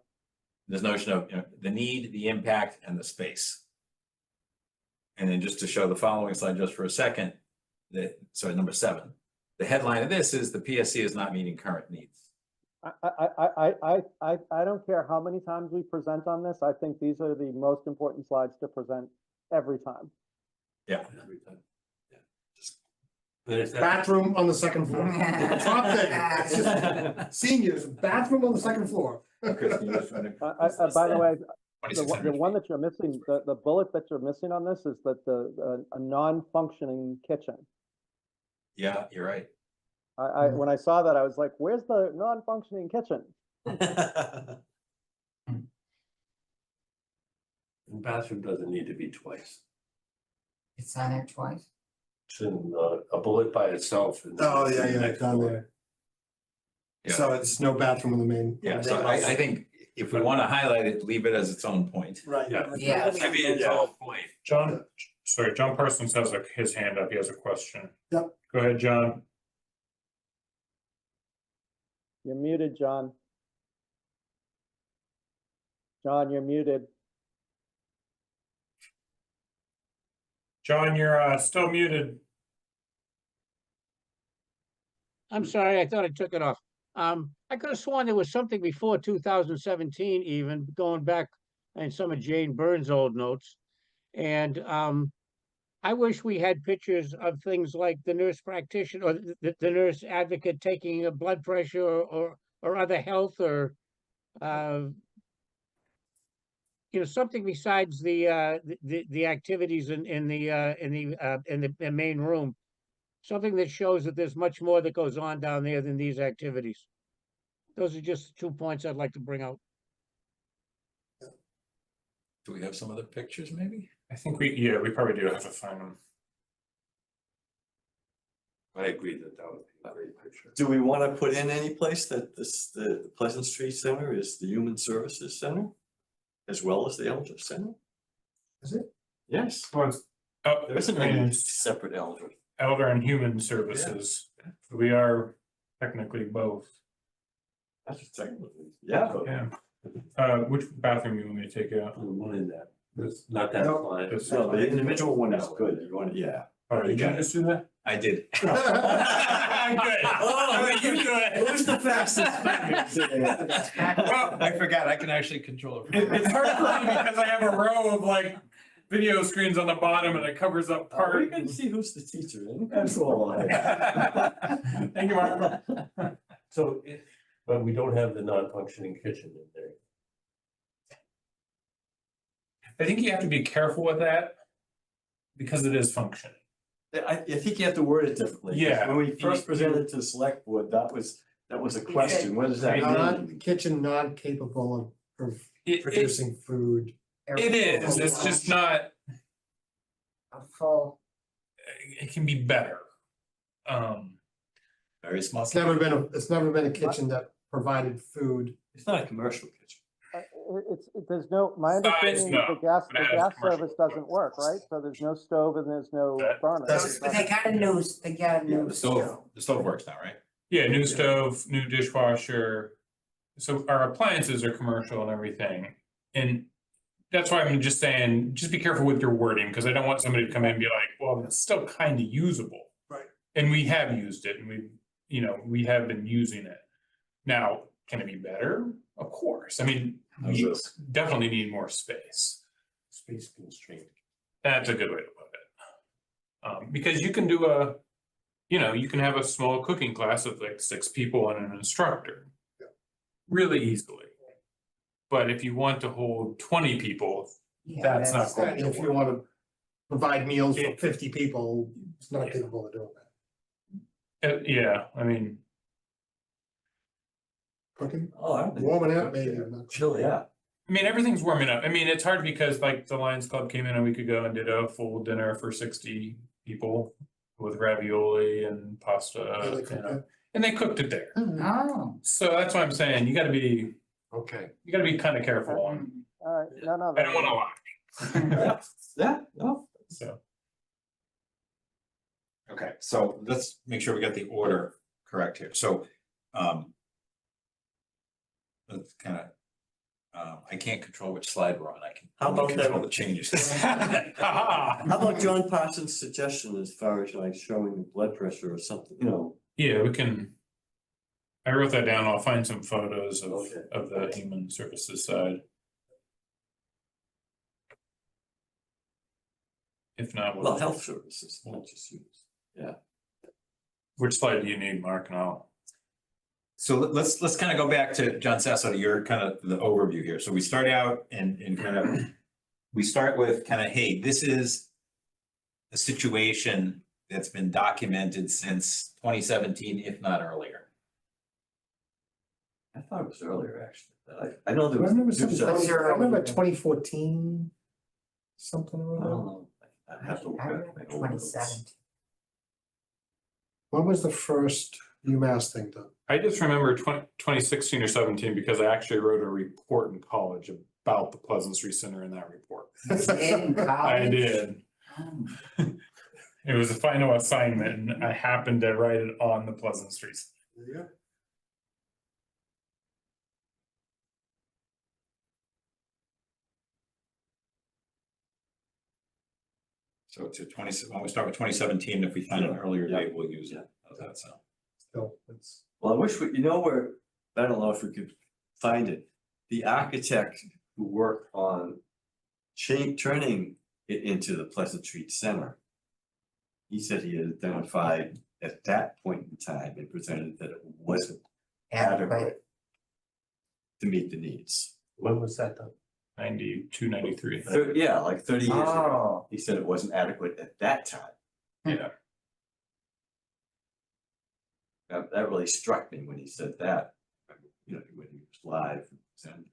This notion of, the need, the impact, and the space. And then just to show the following slide just for a second, number 7. The headline of this is the PSC is not meeting current needs. I don't care how many times we present on this. I think these are the most important slides to present every time. Yeah. Bathroom on the second floor. Top thing. It's just seniors, bathroom on the second floor. Chris, can you just run it? By the way, the 2600. one that you're missing, the bullet that you're missing on this is that a non-functioning kitchen. Yeah, you're right. When I saw that, I was like, where's the non-functioning kitchen? And bathroom doesn't need to be twice. it's on there twice. It's in a bullet by itself. and Oh, it's yeah, in the yeah, next it's on bullet. there. Yeah. So it's no bathroom on the main. Yeah, so I think if we want to highlight it, leave it as its own point. Right. Yeah. Yeah. I mean, it's all point. John, sorry, John Parsons has his hand up. He has a question. Yep. Go ahead, John. You're muted, John. John, you're muted. John, you're still muted. I'm sorry, I thought I took it off. I could have sworn there was something before 2017 even, going back in some of Jane Burns' old notes. And I wish we had pictures of things like the nurse practitioner or the nurse advocate taking a blood pressure or other health or something besides the activities in the main room. Something that shows that there's much more that goes on down there than these activities. Those are just 2 points I'd like to bring out. Do we have some other pictures maybe? I think we probably do have to find them. I agree that that would be a great picture. Do we want to put in any place that the Pleasant Street Center is the Human Services Center? As well as the Elder Center? Is it? Yes, Oh, there isn't I mean, any it's separate elder. Elder and Human Services. We are technically both. That's technically, yeah. Yeah. Which bathroom you want me to take out? The one in that, it's not that line. This- So the individual one is good, you want, yeah. Oh, did you just do that? I did. Good. Oh, you do it. Who's the fastest? Well, I forgot, I can actually control it. It's hard for me because I have a row of like video screens on the bottom and it covers up We part. can see who's the teacher, and that's all. Thank you, Mark. So, but we don't have the non-functioning kitchen in there. I think you have to be careful with that because it is functioning. I think you have to word it differently. 'Cause Yeah. When we first presented to the select board, that was a question, what does that mean? Non-kitchen, non-capable of producing food. It is, it's just not, Full. it can be better. Very small. It's never been a kitchen that provided food. It's not a commercial kitchen. There's no, my Size, understanding, no, the gas but it has commercial service doesn't work, right? So there's no stove and there's no That- burner. That's- But they got a new The stove. stove, the stove works now, right? Yeah, new stove, new dishwasher. So our appliances are commercial and everything. And that's why I'm just saying, just be careful with your wording, because I don't want somebody to come in and be like, well, it's still kind of usable. Right. And we have used it and we have been using it. Now, can it be better? Of course. I mean, we definitely need more space. Space constraint. That's a good way to put it. Because you can do you can have a small cooking class of like 6 people and an instructor. Really easily. But if you want to hold 20 people, Yeah, that's not going to If you work. want to provide meals for 50 people, it's not capable of doing that. Yeah, I mean, Cooking, Oh, I think. warming up maybe. not- Chill, yeah. everything's warming up. I mean, it's hard because like the Lions Club came in a week ago and did a full dinner for 60 people with ravioli and pasta, Yeah, they cook that. and they cooked it there. Oh. So that's why I'm saying you gotta be Okay. kind of careful on, All right, no. I don't wanna lie, Yeah, no, so. Okay, so let's make sure we got the order correct here, so, let's kind of, I can't control which slide we're on, I can How only about control that? the changes. How about John Parsons' suggestion as far as like showing the blood pressure or something, Yeah, we can. I wrote that down. I'll find some photos Okay. of the human services side. If not, well, health services, not just use. which slide do you need, Mark? And I'll. So let's kind of go back to John Sasso, to your kind of the overview here. So we start out and kind of, we start with kind of, hey, this is a situation that's been documented since 2017, if not earlier. I thought it was earlier, actually, but I know I there was. remember there was something, a- I remember 2014, something I or don't other. know. I have to look I back at remember my old notes. 2017. When was the first UMass thing done? I just remember 2016 or 17 because I actually wrote a report in college about the Pleasant Street Center in that report. In I college? did. Oh. It was a final assignment and I happened to write it on the Pleasant Street. Yeah. So to when we start with 2017, if we find an earlier Yeah. date, we'll use it. How's that sound? Still, it's, Well, I wish where, I don't know if we could find it, the architect who worked on turning it into the Pleasant Street Center. He said he had identified at that point in time and presented that it wasn't adequate to meet the needs. When was that done? 92, 93. Yeah, like 30 years ago. Oh. He said it wasn't adequate at that time. Yeah. That really struck me when he said that. you know, whether it's live. And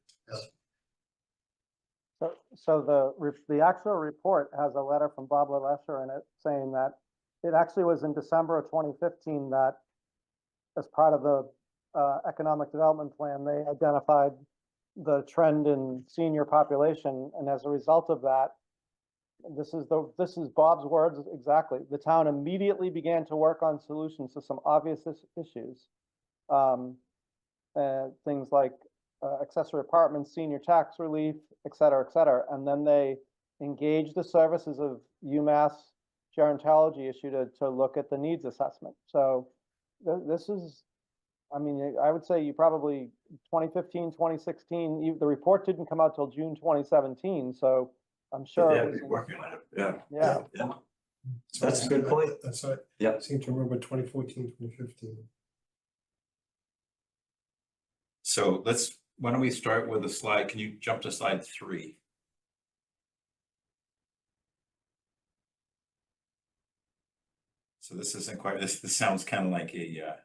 So the actual report has a letter from Bob LeLesher in it saying that it actually was in December of 2015 that as part of the economic development plan, they identified the trend in senior population, and as a result of that, this is Bob's words exactly. The town immediately began to work on solutions to some obvious issues. Things like accessory apartments, senior tax relief, et cetera, and then they engaged the services of UMass Gerontology issue to look at the needs assessment. So this is, I mean, I would say you probably 2015, 2016, the report didn't come out till June 2017, so I'm sure. they've been working on it, yeah. Yeah, Yeah. That's a good point. That's right. Yep. I seem to remember 2014, 2015. So why don't we start with a slide? Can you jump to slide 3? So this isn't quite, this sounds kind of like a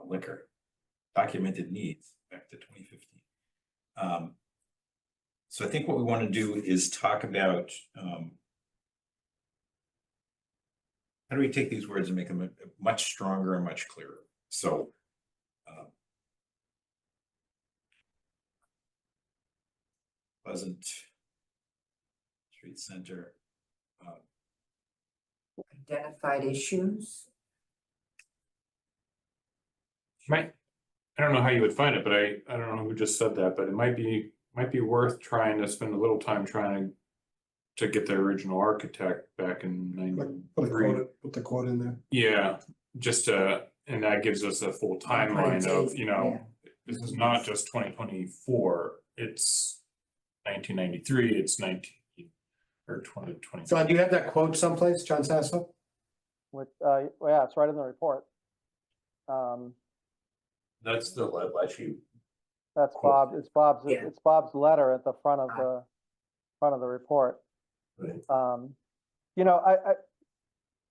liquor, documented needs back to 2015. So I think what we want to do is talk about how do we take these words and make them much stronger and much clearer? So Pleasant Street Center. Identified issues. I don't know how you would find it, but I don't know who just said that, but it might be worth trying to spend a little time trying to get the original architect back in '93. Put the quote in there. Yeah, and that gives us a full timeline of, you know, this is not just 2024, it's 1993, it's 2020. John, do you have that quote someplace, John Sasso? with, well, yeah, it's right in the report. That's the actually. That's Quote. Bob, Yeah. it's Bob's letter at the front of the report. Right. You know,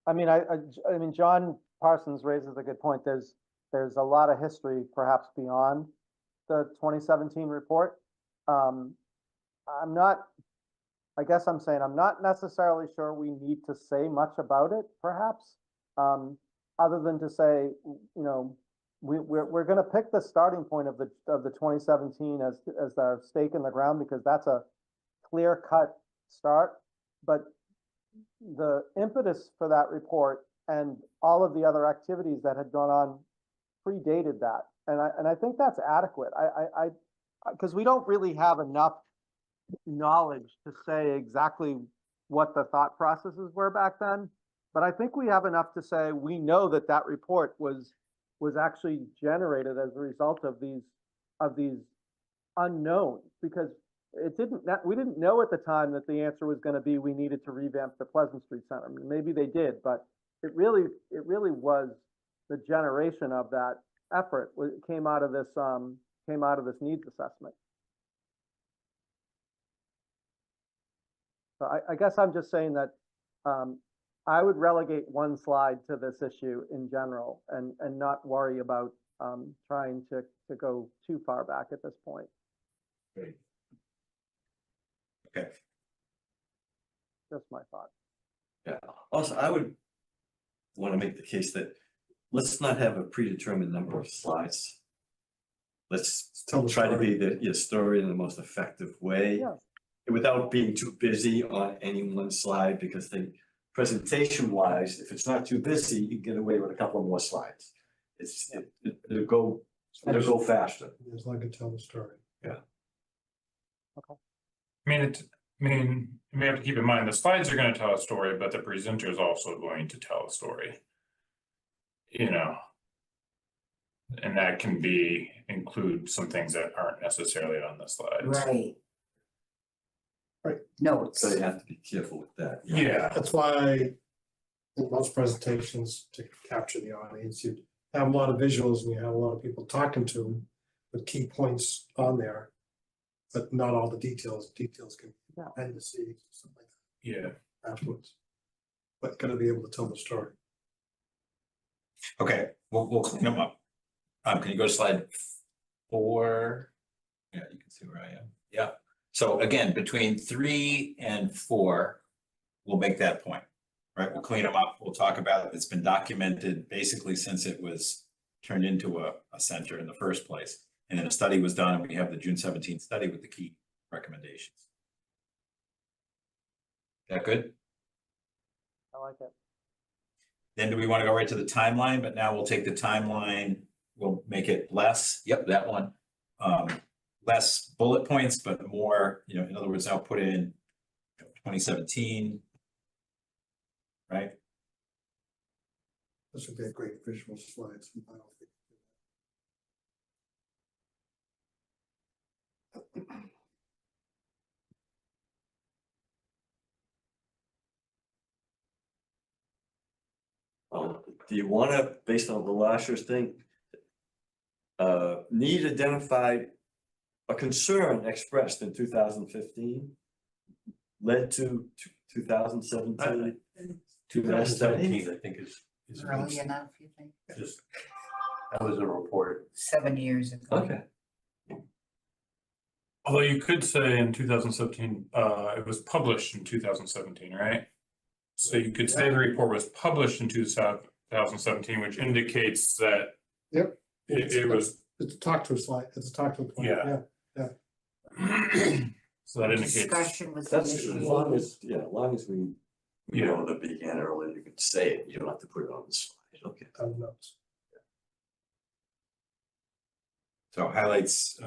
I mean, John Parsons raises a good point. There's a lot of history perhaps beyond the 2017 report. I guess I'm saying I'm not necessarily sure we need to say much about it, perhaps, other than to say, you know, we're going to pick the starting point of the 2017 as our stake in the ground, because that's a clear-cut start. But the impetus for that report and all of the other activities that had gone on predated that, and I think that's adequate. Because we don't really have enough knowledge to say exactly what the thought processes were back then, but I think we have enough to say we know that that report was actually generated as a result of these unknowns, because we didn't know at the time that the answer was going to be we needed to revamp the Pleasant Street Center. I mean, maybe they did, but it really was the generation of that effort came out of this needs assessment. So I guess I'm just saying that I would relegate one slide to this issue in general and not worry about trying to go too far back at this point. Great. Okay. Just my thought. Yeah, also, I would want to make the case that let's not have a predetermined number of slides. Let's Tell the try to story. be the story in the most effective way. Yeah. Without being too busy on any one slide, because the presentation wise, if it's not too busy, you can get away with a couple more slides. It'll go faster. As long as I can tell the story. I mean, we have to keep in mind, the slides are gonna tell a story, but the presenter is also going to tell a story. You know. And that can include some things that aren't necessarily on the slides. Right. Right. Notes. So you have to be careful with that. Yeah, That's why in most presentations, to capture the audience, you have a lot of visuals and you have a lot of people talking to them with key points on there, but not all the details. Details can be Yeah. appendices, something like yeah. that afterwards. But gotta be able to tell the story. Okay, we'll clean them up. Can you go to slide 4. Yeah, you can see where I am. Yeah. So again, between 3 and 4, we'll make that point, right? We'll clean them up. We'll talk about it. It's been documented basically since it was turned into a center in the first place. And then a study was done, and we have the June 17th study with the key recommendations. That good? I like it. Then do we want to go right to the timeline? But now we'll take the timeline, we'll make it less, yep, that one. Less bullet points, but more, in other words, I'll put in 2017. Right? This would be a great visual slide. I don't think. Do you wanna, based on the last year's thing, need identified, a concern expressed in 2015 led to 2017? 2017, I think is Early enough, you think? just, that was a report. 7 years ago. Okay, Although you could say in 2017, it was published in 2017, right? So you could say the report was published in 2017, which indicates that Yep. it was, It's a talk to slide, it's a talk to point, Yeah. yeah. so that indicates, Discussion was that's as long initiated. as, as long as we know the began earlier, you could say it, you don't have to put it on the slide, okay. Notes. So highlights,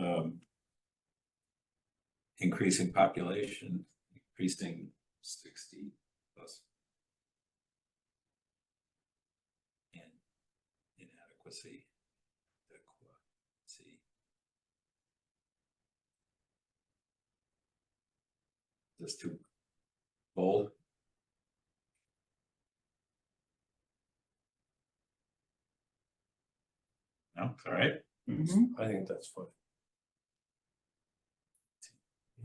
increasing population, increasing 60 plus. And inadequacy. Just too bold. No, it's all right. Mhm. I think that's fine.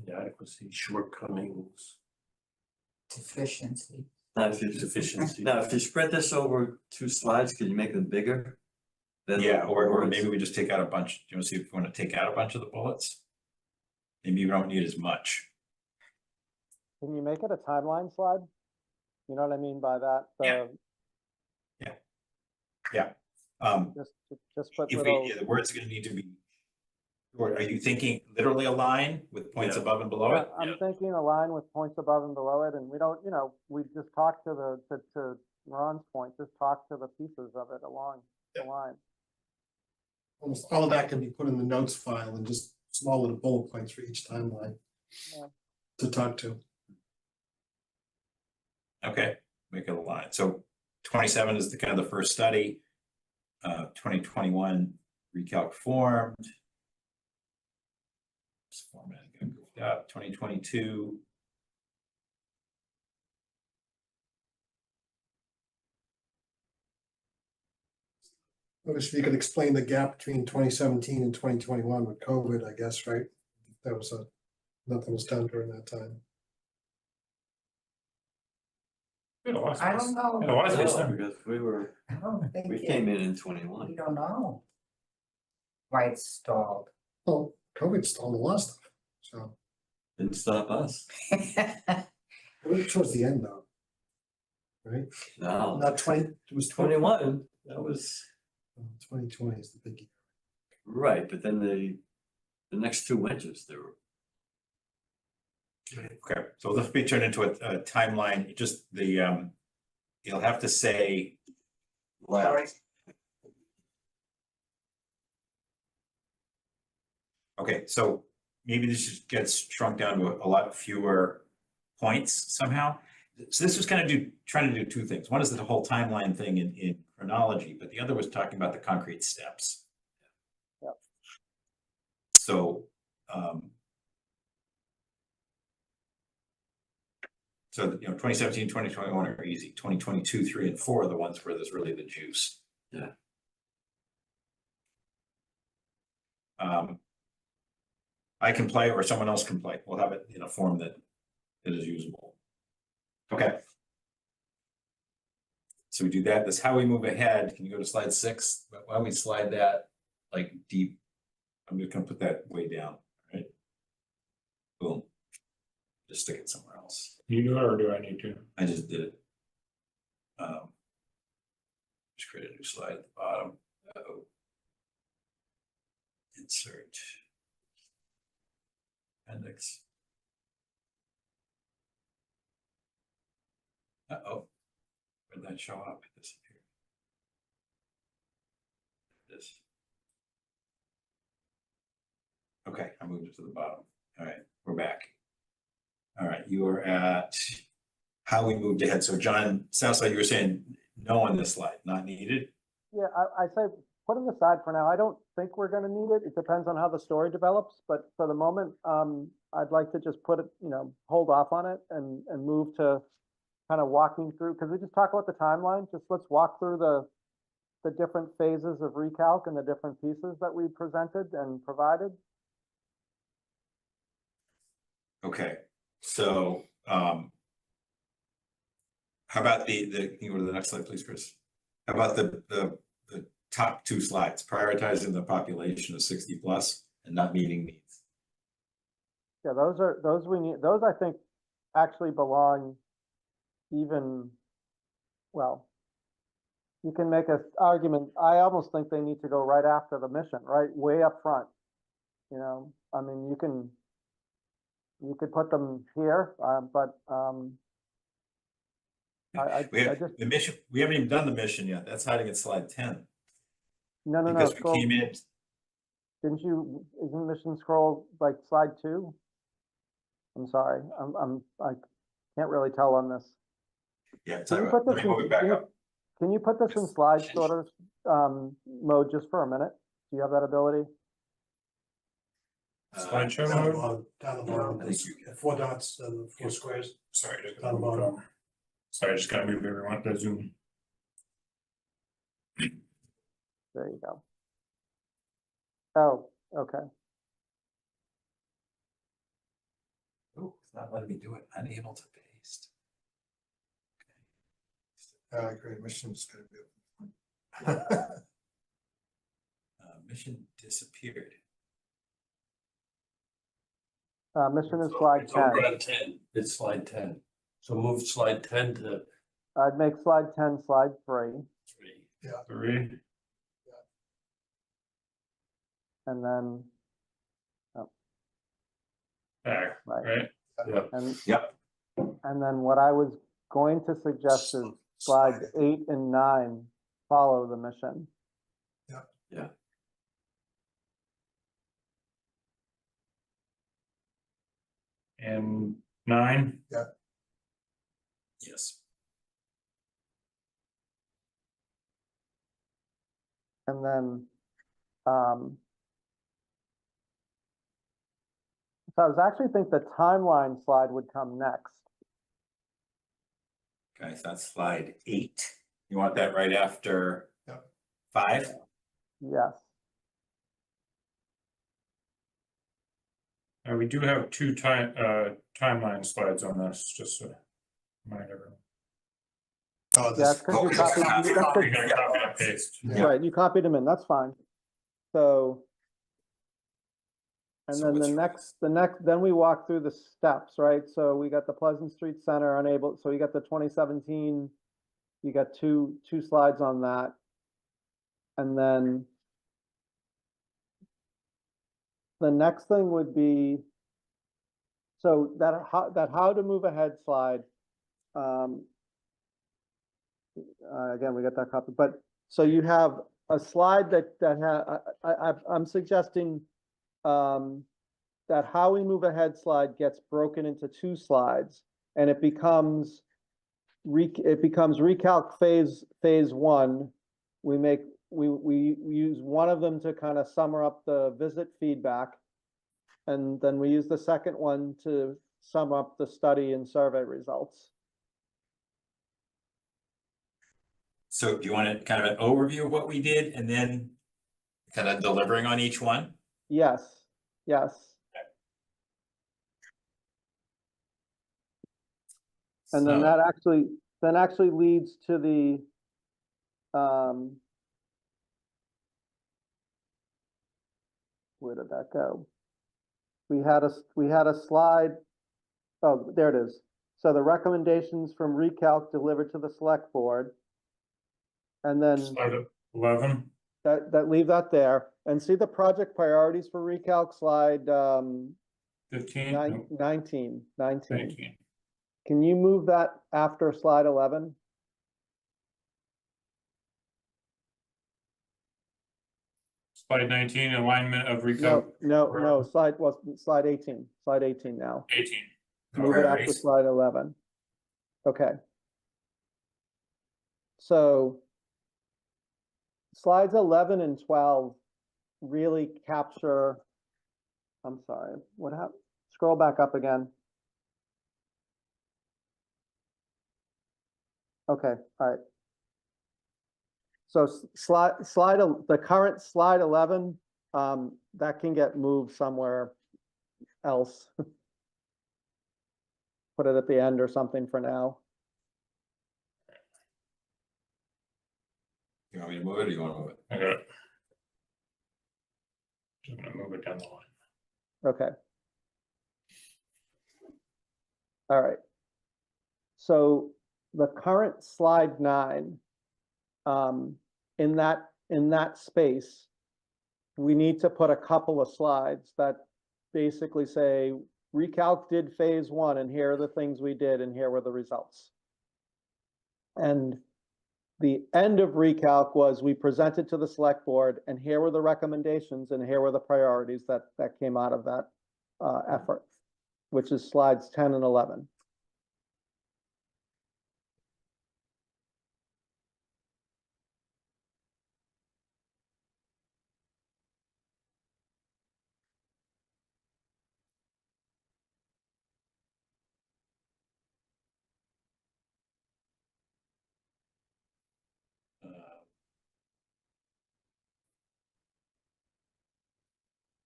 Inadequacy, shortcomings, Deficiency. Now, if you, deficiency. now, if you spread this over 2 slides, can you make them bigger? Then the Yeah, or words- maybe we just take out a bunch. Do you want to see if you want to take out a bunch of the bullets? Maybe you don't need as much. Can you make it a timeline slide? You know what I mean by that? Yeah. Just put If little, the words are gonna need to be, or are you thinking literally a line with points Yeah. above and below it? I'm thinking a line with points above and below it, and we don't, we just talk to to Ron's point, just talk to the pieces of it along the line. Almost all of that can be put in the notes file and just small little bullet points for each timeline. Yeah. To talk to. Okay, make it a line. So 27 is the kind of the first study. 2021 recalc formed. This format got goofed up. 2022. I wish you could explain the gap between 2017 and 2021 with COVID, I guess, right? That was nothing was done during that time. I don't know. Yeah, why is it- No, because I don't think we it- came in We 21. don't know. Why it's stalled. Well, COVID stalled a lot of stuff, so Didn't stop us. it was towards the end though. Right? No, Not 20, it was 20, 21, that was, 2020 is the big year. right, but then the next 2 winters, they were. Okay, so this will be turned into a timeline, just the, you'll have to say, Sorry. okay, so maybe this just gets shrunk down to a lot fewer points somehow. So this was kind of trying to do 2 things. One is the whole timeline thing in chronology, but the other was talking about the concrete steps. Yep. So, so 2017, 2021 are easy. 2022, 3 and 4 are the ones where there's really the juice. Yeah. I can play or someone else can play. We'll have it in a form that is usable. Okay. So we do that. That's how we move ahead. Can you go to slide 6? Why don't we slide that like deep I'm just gonna put that way down, right? Boom. Just stick it somewhere else. You do it or do I need to? I just did it. Just create a new slide at the bottom. Uh-oh. Insert. Appendix. Uh-oh. Where'd that show up? It disappeared. This. Okay, I moved it to the bottom. All right, we're back. All right, you are at how we moved ahead. So John, sounds like you were saying no on this slide, not needed. Yeah, I say, put it aside for now. I don't think we're gonna need it. It depends on how the story develops, but for the moment, I'd like to just put it, hold off on it and move to kind of walking through, because we just talk about the timeline, just let's walk through the different phases of recalc and the different pieces that we presented and provided. Okay, so how about the can you go to the next slide, please, Chris? How about the top two slides, prioritizing the population of 60 plus and not meeting needs? Yeah, those we need, those I think actually belong even, well, you can make an argument, I almost think they need to go right after the mission, right, way up front. I mean, you could put them here, but I just, The mission, we haven't even done the mission yet. That's hiding at slide 10. no, Because we scroll, came in, isn't mission scroll like slide 2? I'm sorry, I can't really tell on this. yeah, Can you so put let this me move it back up. Can you put this in slide sort of, mode just for a minute? Do you have that ability? Slideshow Down the mode? bottom, down the bottom, I think you can. 4 dots and 4 squares. Sorry, just Down the gotta move bottom. them. Sorry, just gotta move everyone to Zoom. There you go. Oh, okay. Oh, it's not letting me do it. Unable to paste. Great, mission's gonna be. Mission disappeared. Mission is slide It's over 10. on 10. It's slide 10. So move slide 10 to I'd make slide 10 slide 3, 3. 3. and then, There, right, right? Yeah. and, Yep. and then what I was going to suggest is slides 8 and 9 follow the mission. Yeah. And 9, Yes. And then, so I was actually think the timeline slide would come next. Okay, so that's slide 8. You want that right after Yep. 5? Yes, we do have two timeline slides on this, just to remind everyone. Oh, yeah, this, because you okay. copied, that's We're the- gonna copy and paste. Yeah. right, you copied them in, that's fine. So. And So then what's- then we walk through the steps, right? So we got the Pleasant Street Center unable, so you got the 2017, you got two slides on that. And then the next thing would be, so that how to move ahead slide. Again, we got that copy, but so you have a slide I'm suggesting that how we move ahead slide gets broken into 2 slides, and it becomes recalc phase 1. We use one of them to kind of sum up the visit feedback, and then we use the second one to sum up the study and survey results. So do you want to kind of an overview of what we did and then kind of delivering on each one? Yes, yes. And then So- that actually leads to the, where did that go? We had a slide, oh, there it is. So the recommendations from recalc delivered to the select board. And then Slide 11. leave that there, and see the project priorities for recalc, slide 15. nine- no, 19. 19. Can you move that after slide 11? Slide 19, alignment of No, recalc. slide 18, slide 18 now. 18. Move it after Priorities. slide 11. Okay. So slides 11 and 12 really capture, I'm sorry, what happened? Scroll back up again. Okay, all right. So the current slide 11, that can get moved somewhere else. Put it at the end or something for now. You want me to move it or you want to move it? I got it. Just gonna move it down the line. Okay. All right. So the current slide 9, in that space, we need to put a couple of slides that basically say, recalc did phase 1 and here are the things we did and here were the results. And the end of recalc was we presented to the select board and here were the recommendations and here were the priorities that came out of that effort, which is slides 10 and 11.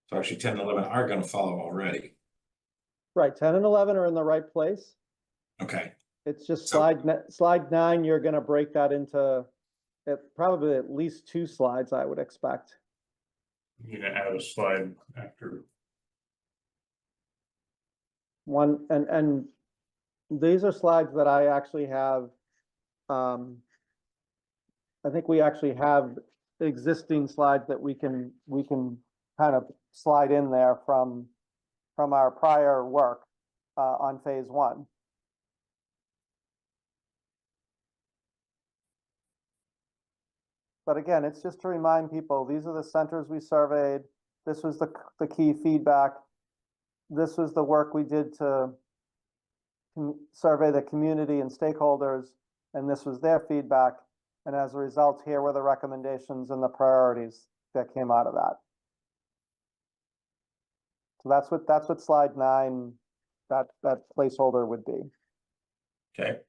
So actually 10 and 11 are gonna follow already. Right, 10 and 11 are in the right place. Okay, It's just So- slide 9, you're gonna break that into probably at least 2 slides, I would expect. You need to add a slide after. One, and these are slides that I actually have. I think we actually have existing slides that we can kind of slide in there from our prior work on phase 1. But again, it's just to remind people, these are the centers we surveyed. This was the key feedback. This was the work we did to survey the community and stakeholders, and this was their feedback. And as a result, here were the recommendations and the priorities that came out of that. So that's what slide 9, that placeholder would be. okay.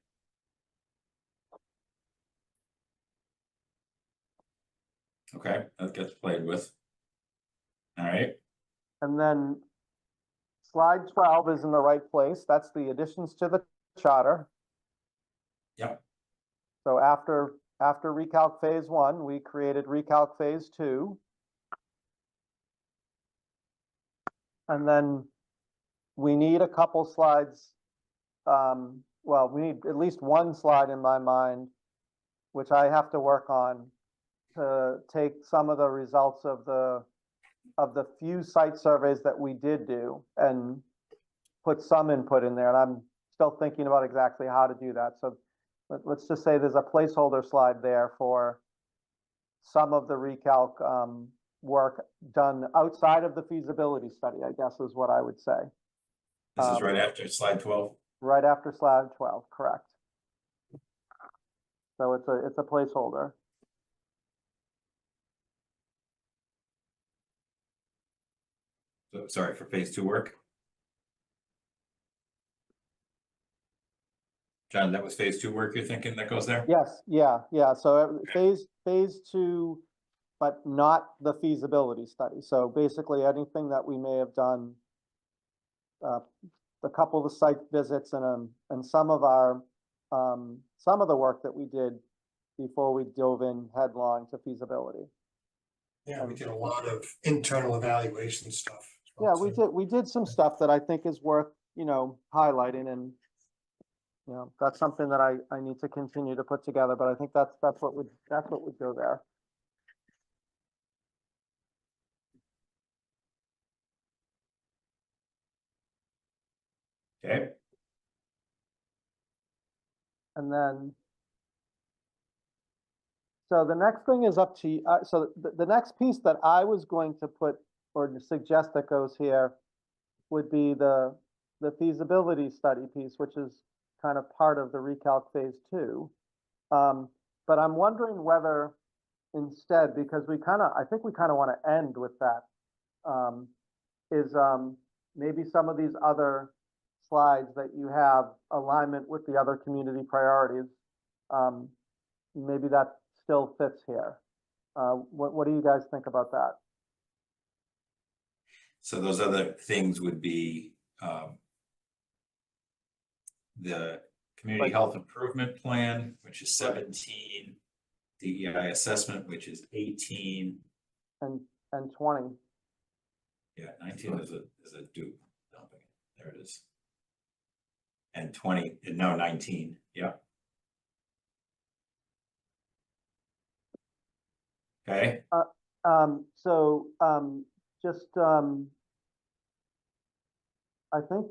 Okay, that gets played with. All right, And then slide 12 is in the right place. That's the additions to the charter. Yep. So after recalc phase 1, we created recalc phase 2. And then we need a couple slides. Well, we need at least one slide in my mind, which I have to work on to take some of the results of the few site surveys that we did do and put some input in there. And I'm still thinking about exactly how to do that. So let's just say there's a placeholder slide there for some of the recalc work done outside of the feasibility study, I guess is what I would say. this is right after slide 12. Right after slide 12, correct. So it's a placeholder. So, sorry, for phase 2 work. John, that was phase 2 work you're thinking that goes there? Yes, yeah. So phase 2, but not the feasibility study. So basically anything that we may have done, a couple of the site visits and some of the work that we did before we dove in headlong to feasibility. Yeah, we did a lot of internal evaluation stuff. Yeah, we did some stuff that I think is worth, highlighting and, that's something that I need to continue to put together, but I think that's what would go there. Okay, And then. So the next thing is up to, so the next piece that I was going to put or to suggest that goes here would be the feasibility study piece, which is kind of part of the recalc phase 2. But I'm wondering whether instead, because I think we kind of want to end with that, maybe some of these other slides that you have alignment with the other community priorities. Maybe that still fits here. What do you guys think about that? so those other things would be, the community Like- health improvement plan, which is 17, DEI assessment, which is 18. And 20. Yeah, 19 is a dupe. Dumping it. There it is. And 20, no, 19, yeah. Okay, So, just, I think,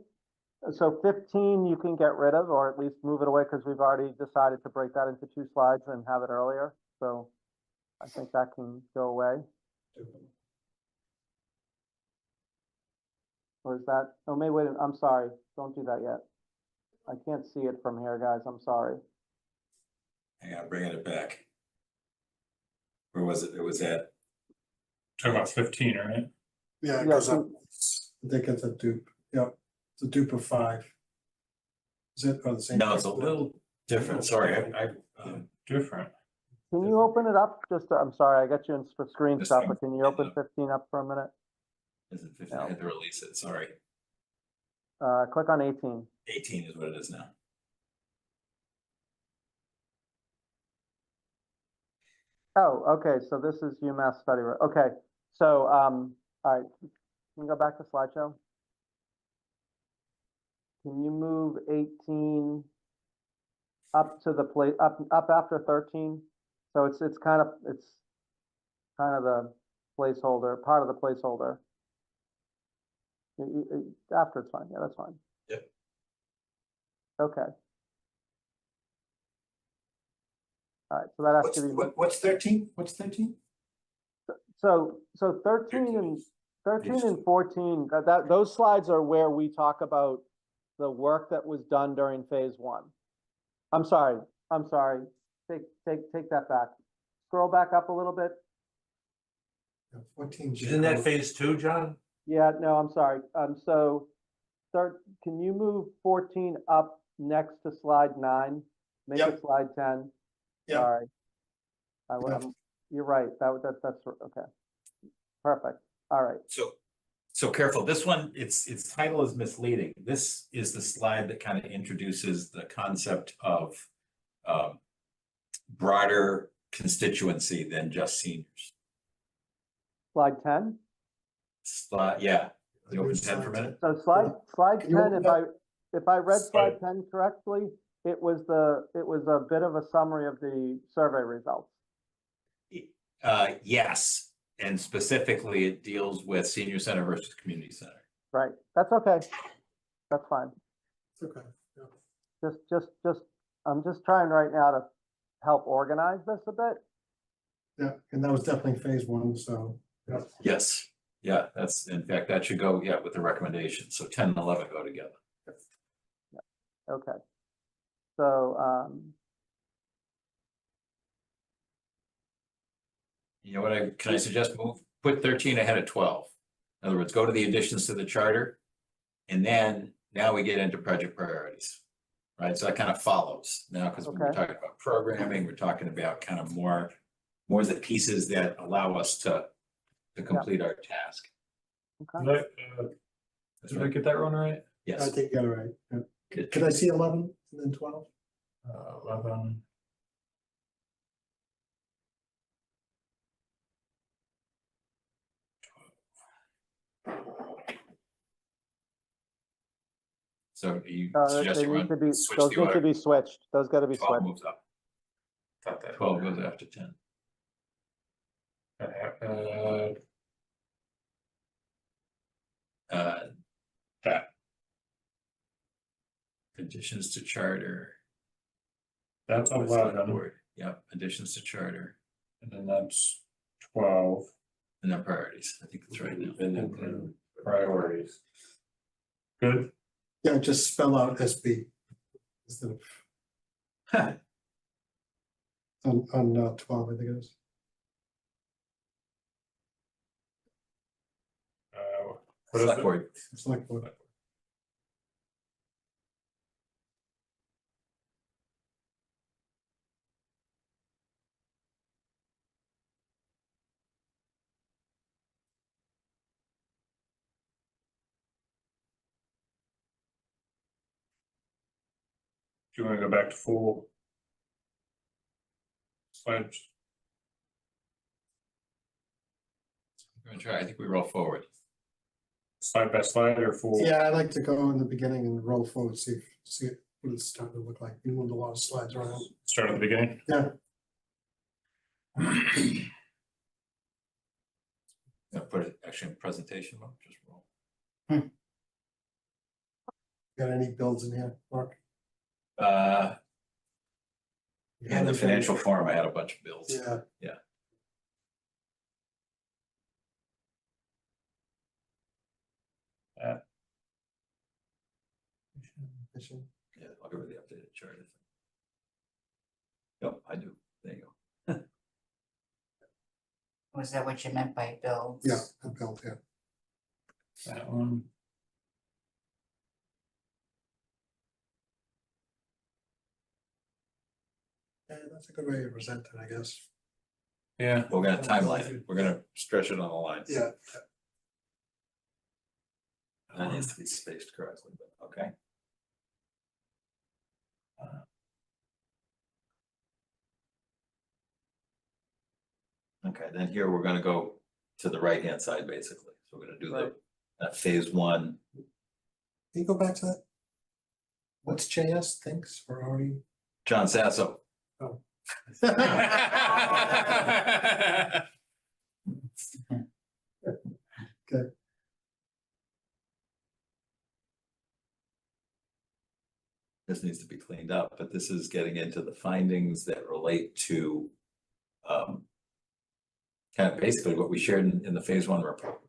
so 15 you can get rid of, or at least move it away, because we've already decided to break that into 2 slides and have it earlier. So I think that can go away. Or is that, oh, wait, I'm sorry. Don't do that yet. I can't see it from here, guys. I'm sorry. hang on, bringing it back. Where was it? It was at, Talking about 15, right? Yeah, it Yeah, goes up. so- I think it's a dupe. Yep, it's a dupe of 5. Is it or the same? no, it's a little different, sorry, Different. Can you open it up? I'm sorry, I got you in for screen This stuff, thing? but can you open 15 up for a minute? isn't 15, I had to release it, sorry. Click on 18. 18 is what it is now. Oh, okay, so this is UMass study, okay, so, all right, can we go back to slideshow? Can you move 18 up to the place, up after 13? So it's kind of the placeholder, part of the placeholder. After it's fine, yeah, that's fine. Yep. Okay. All right, so that has to be. What's 13? What's 13? So 13 and 14, those slides are where we talk about the work that was done during phase 1. I'm sorry. Take that back. Scroll back up a little bit. 14. Isn't that phase 2, John? Yeah, no, I'm sorry. So can you move 14 up next to slide 9? Make Yep. it slide 10. Yep. Sorry. Yep. You're right. That's okay. Perfect. All right. So careful, this one, its title is misleading. This is the slide that kind of introduces the concept of broader constituency than just seniors. Slide 10. Slide, yeah, the open 10 for a minute. So slide Can you 10, open if I read Slide- slide 10 correctly, it was a bit of a summary of the survey results. Yes, and specifically it deals with senior center versus community center. Right. That's okay. That's fine. Okay. Yeah. I'm just trying right now to help organize this a bit. Yeah, and that was definitely phase 1, so. Yeah. Yes, yeah, that's, in fact, that should go, yeah, with the recommendation. So 10 and 11 go together. Okay. So, You know what, can I suggest put 13 ahead of 12? In other words, go to the additions to the charter. And then now we get into project priorities, right? So that kind of follows now, because when we're Okay. talking about programming, we're talking about kind of more the pieces that allow us to complete our task. okay. Did I get that one right? I Yes. think you got it right. Yeah. Good. Can I see 11 and then 12? 11. So you They suggest you need to run, be, switch those the need to order, be switched. Those gotta be 12 switched. moves up. Thought that. 12 goes after 10. That, Additions to charter. that's by select 11, board. Yep, additions to charter and then that's 12, and then priorities. I think that's right now. and then priorities. Good, Yeah, just spell out SB instead of on 12, I think it is. what is Select it? board. Select board. Do you wanna go back to full? Slides, I'm gonna try. I think we roll forward. slide by slide or full? Yeah, I like to go in the beginning and roll forward, see what it's starting to look like. We moved a lot of slides around. Start at the beginning? Yeah, Gonna put it actually in presentation mode, just roll. got any builds in here, Mark? In the financial forum, I had a bunch of bills. Yeah. Yeah. Mission. Yeah, I'll go over the updated chart. Yep, I do. There you go. Was that what you meant by builds? Yeah, a build, yeah. That one. Yeah, that's a good way to present it, I guess. Yeah, We're gonna timeline it. We're gonna stretch it on the line. Yeah. That needs to be spaced correctly, but okay. Okay, then here we're gonna go to the right-hand side, basically. So we're gonna do Right. that phase one. Can you go back to that? What's JS thinks we're already? John Sasso. Good. This needs to be cleaned up, but this is getting into the findings that relate to kind of basically what we shared in the phase one report.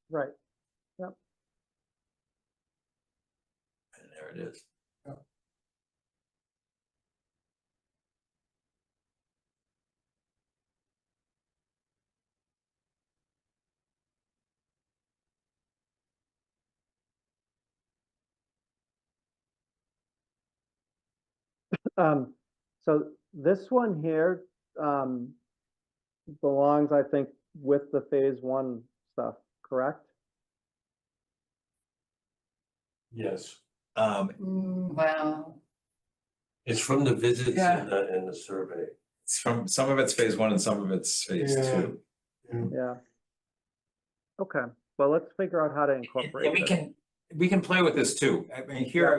Right. And there it is. So this one here, belongs, I think, with the phase one stuff, correct? Yes, Well, it's from the visits Yeah. and the survey. It's from, some of it's phase one and some of it's phase Yeah. two. Yeah. Okay, well, let's figure out how to And incorporate we this. we can play with this too. I mean, here I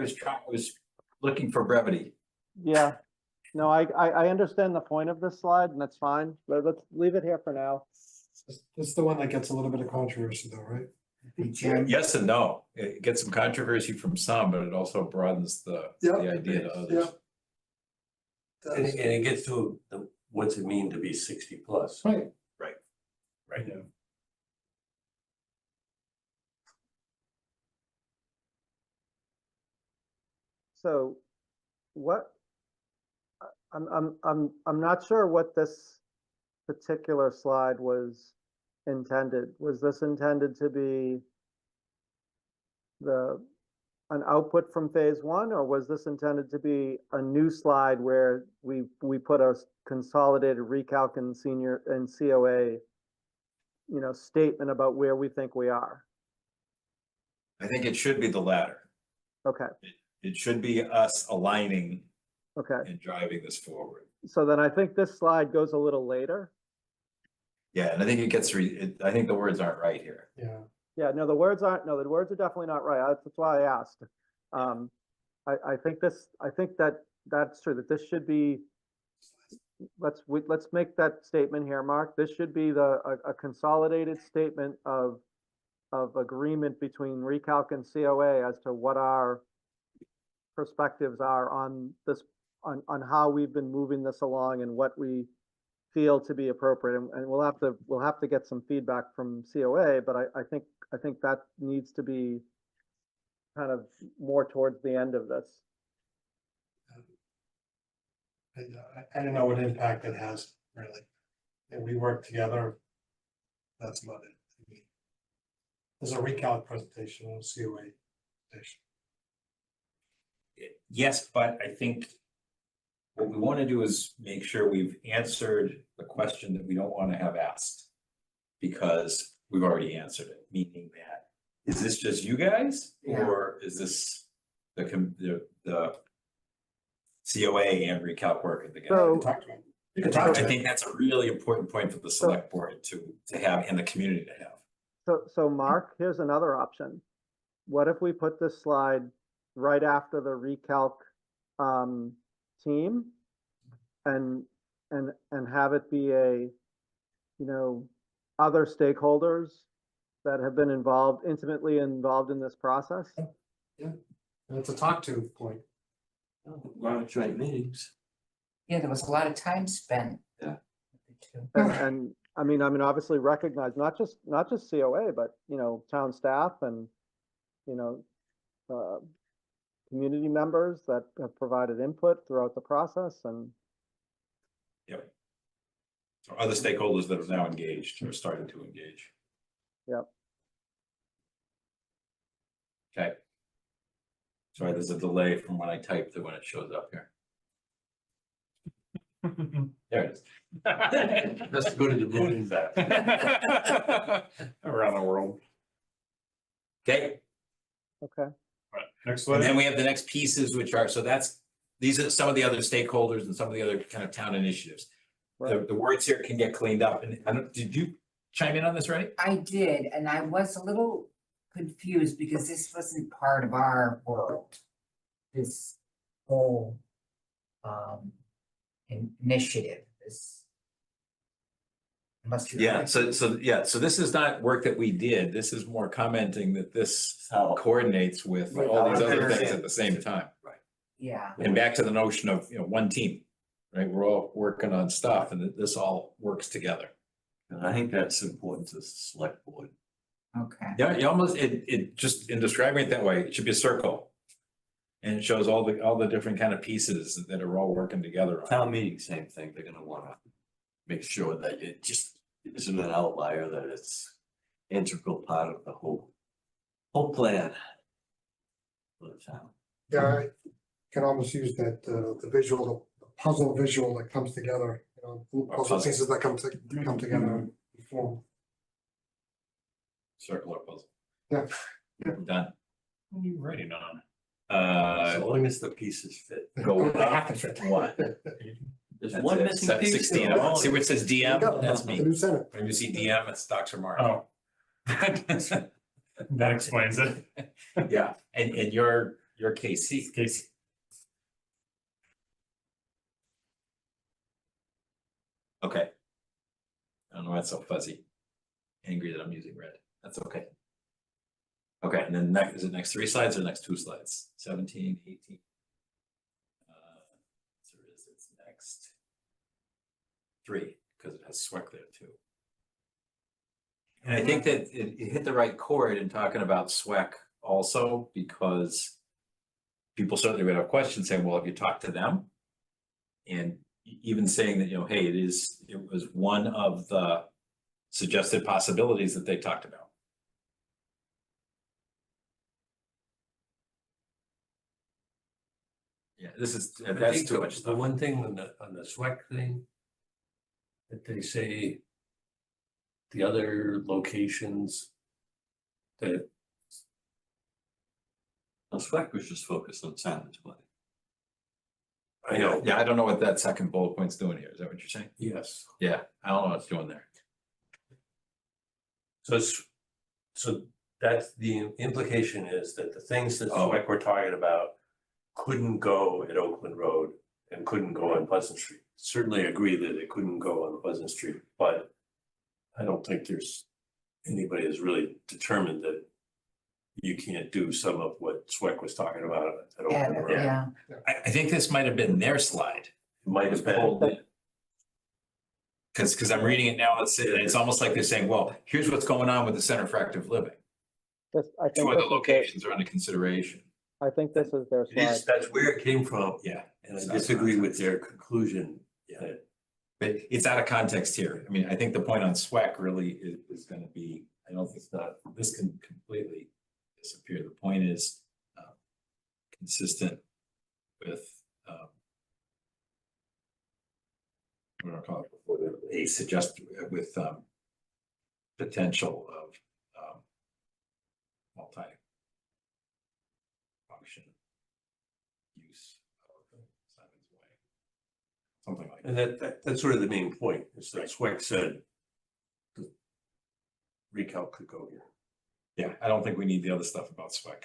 was looking for brevity. Yeah, no, I understand the point of this slide and that's fine, but let's leave it here for now. This is the one that gets a little bit of controversy though, right? Jim, Yes and no. It gets some controversy from some, but it also broadens the idea to others. And it gets to what's it mean to be 60 plus? Right. right now. So what? I'm not sure what this particular slide was intended. Was this intended to be an output from phase one, or was this intended to be a new slide where we put a consolidated recalc and senior and COA, statement about where we think we are? I think it should be the latter. Okay, It should be us aligning okay. and driving this forward. So then I think this slide goes a little later. Yeah, and I think it gets I think the words aren't right here. Yeah. Yeah, no, the words are definitely not right. That's why I asked. I think that's true, that this should be, let's make that statement here, Mark. This should be a consolidated statement of agreement between Recalc and COA as to what our perspectives are on this, on how we've been moving this along and what we feel to be appropriate. And we'll have to get some feedback from COA, but I think that needs to be kind of more towards the end of this. I don't know what impact it has, really. And we work together. That's about it. I mean, there's a recalc presentation on COA station. Yes, but I think what we want to do is make sure we've answered the question that we don't want to have asked. Because we've already answered it, meaning that, is this just you guys? Yeah. Or is this the COA and Recalc working together? So- You can talk to them. You can talk to I them. think that's a really important point for the select board to have and the community to have. So Mark, here's another option. What if we put this slide right after the Recalc team and have it be a, other stakeholders that have been intimately involved in this process? And it's a talk to point. Joint meetings. Yeah, there was a lot of time spent. Yeah. And I mean, obviously recognize not just COA, but, town staff and, community members that have provided input throughout the process and. Yep. So other stakeholders that are now engaged or starting to engage. Yep. Okay. Sorry, there's a delay from when I type to when it shows up here. There it is. That's go to the moon and back. Around the world. Okay, Okay, Right, next and then slide. we have the next pieces, which are, these are some of the other stakeholders and some of the other kind of town initiatives. right. The words here can get cleaned up, and did you chime in on this, Ready? I did, and I was a little confused because this wasn't part of our world. This whole initiative, this. Must be. Yeah, so this is not work that we did, this is more commenting that this coordinates with all these other things at the same time. Yeah, And back to the notion of, one team, right? We're all working on stuff and this all works together. And I think that's important to the select board. okay. Yeah, you almost, it just, in describing it that way, it should be a circle. And it shows all the different kind of pieces that are all working together. on. Town meeting, same thing, they're gonna wanna make sure that it just isn't an outlier, that it's integral part of the whole plan. For the town. Yeah, I can almost use that, the visual, the puzzle visual that comes together, puzzle puzzle. pieces that come together and form. Circular puzzle. Yeah. Done. What are you writing on? As long as the pieces fit. Go, they have to fit one. There's That's one it, missing piece. 16, though. see where it says DM, that's The me. new Senate. When you see DM, it's Dr. Mark. Oh. That explains it. Yeah, and you're KC. Casey. Okay. I don't know why it's so fuzzy. Angry that I'm using red. That's okay. Okay, and then next, is it next 3 slides or next 2 slides? 17, 18. So it's next 3, because it has SWEC there too. And I think that it hit the right chord in talking about SWEC also, because people certainly would have questions saying, well, have you talked to them? And even saying that, hey, it was one of the suggested possibilities that they talked about. Yeah, that's think too much The stuff. one thing on the SWEC thing, that they say the other locations that, Now, SWEC was just focused on Sandwich Way. I know, Yeah, I don't know what that second bullet point's doing here. Is that what you're saying? yes, Yeah, I don't know what it's doing there. so that's the implication is that the things that Oh. SWEC we're talking about couldn't go at Oakland Road and couldn't go on Pleasant Street. Certainly agree that it couldn't go on Pleasant Street, but I don't think there's anybody that's really determined that you can't do some of what Sweck was talking about at Oakland Road. Yeah, I think this might have been their slide. It might have been. Because I'm reading it now, it's almost like they're saying, well, here's what's going on with the center for active living. I Two think other this is their, locations are under consideration. I think this is their It slide. is, that's where it came from, Yeah, and I disagree with their conclusion. Yeah. But it's out of context here. I mean, I think the point on SWAC really is gonna be, I don't think it's not, this can completely disappear. The point is consistent with what do I call it? A suggest with potential of multi-function use of Simon's Way. Something like that. And that's sort of the main point, is that Sweck said the recalc could go here. Yeah, I don't think we need the other stuff about SWEC.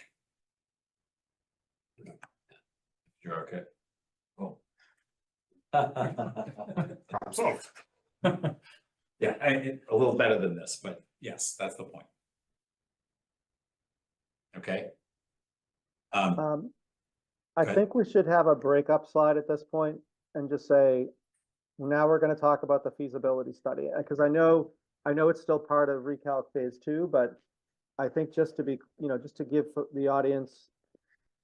You're okay? Oh. Problem solved. Yeah, a little better than this, but yes, that's the point. Okay. I Go ahead. think we should have a breakup slide at this point and just say, now we're gonna talk about the feasibility study, because I know it's still part of recalc phase 2, but I think just to be, just to give the audience,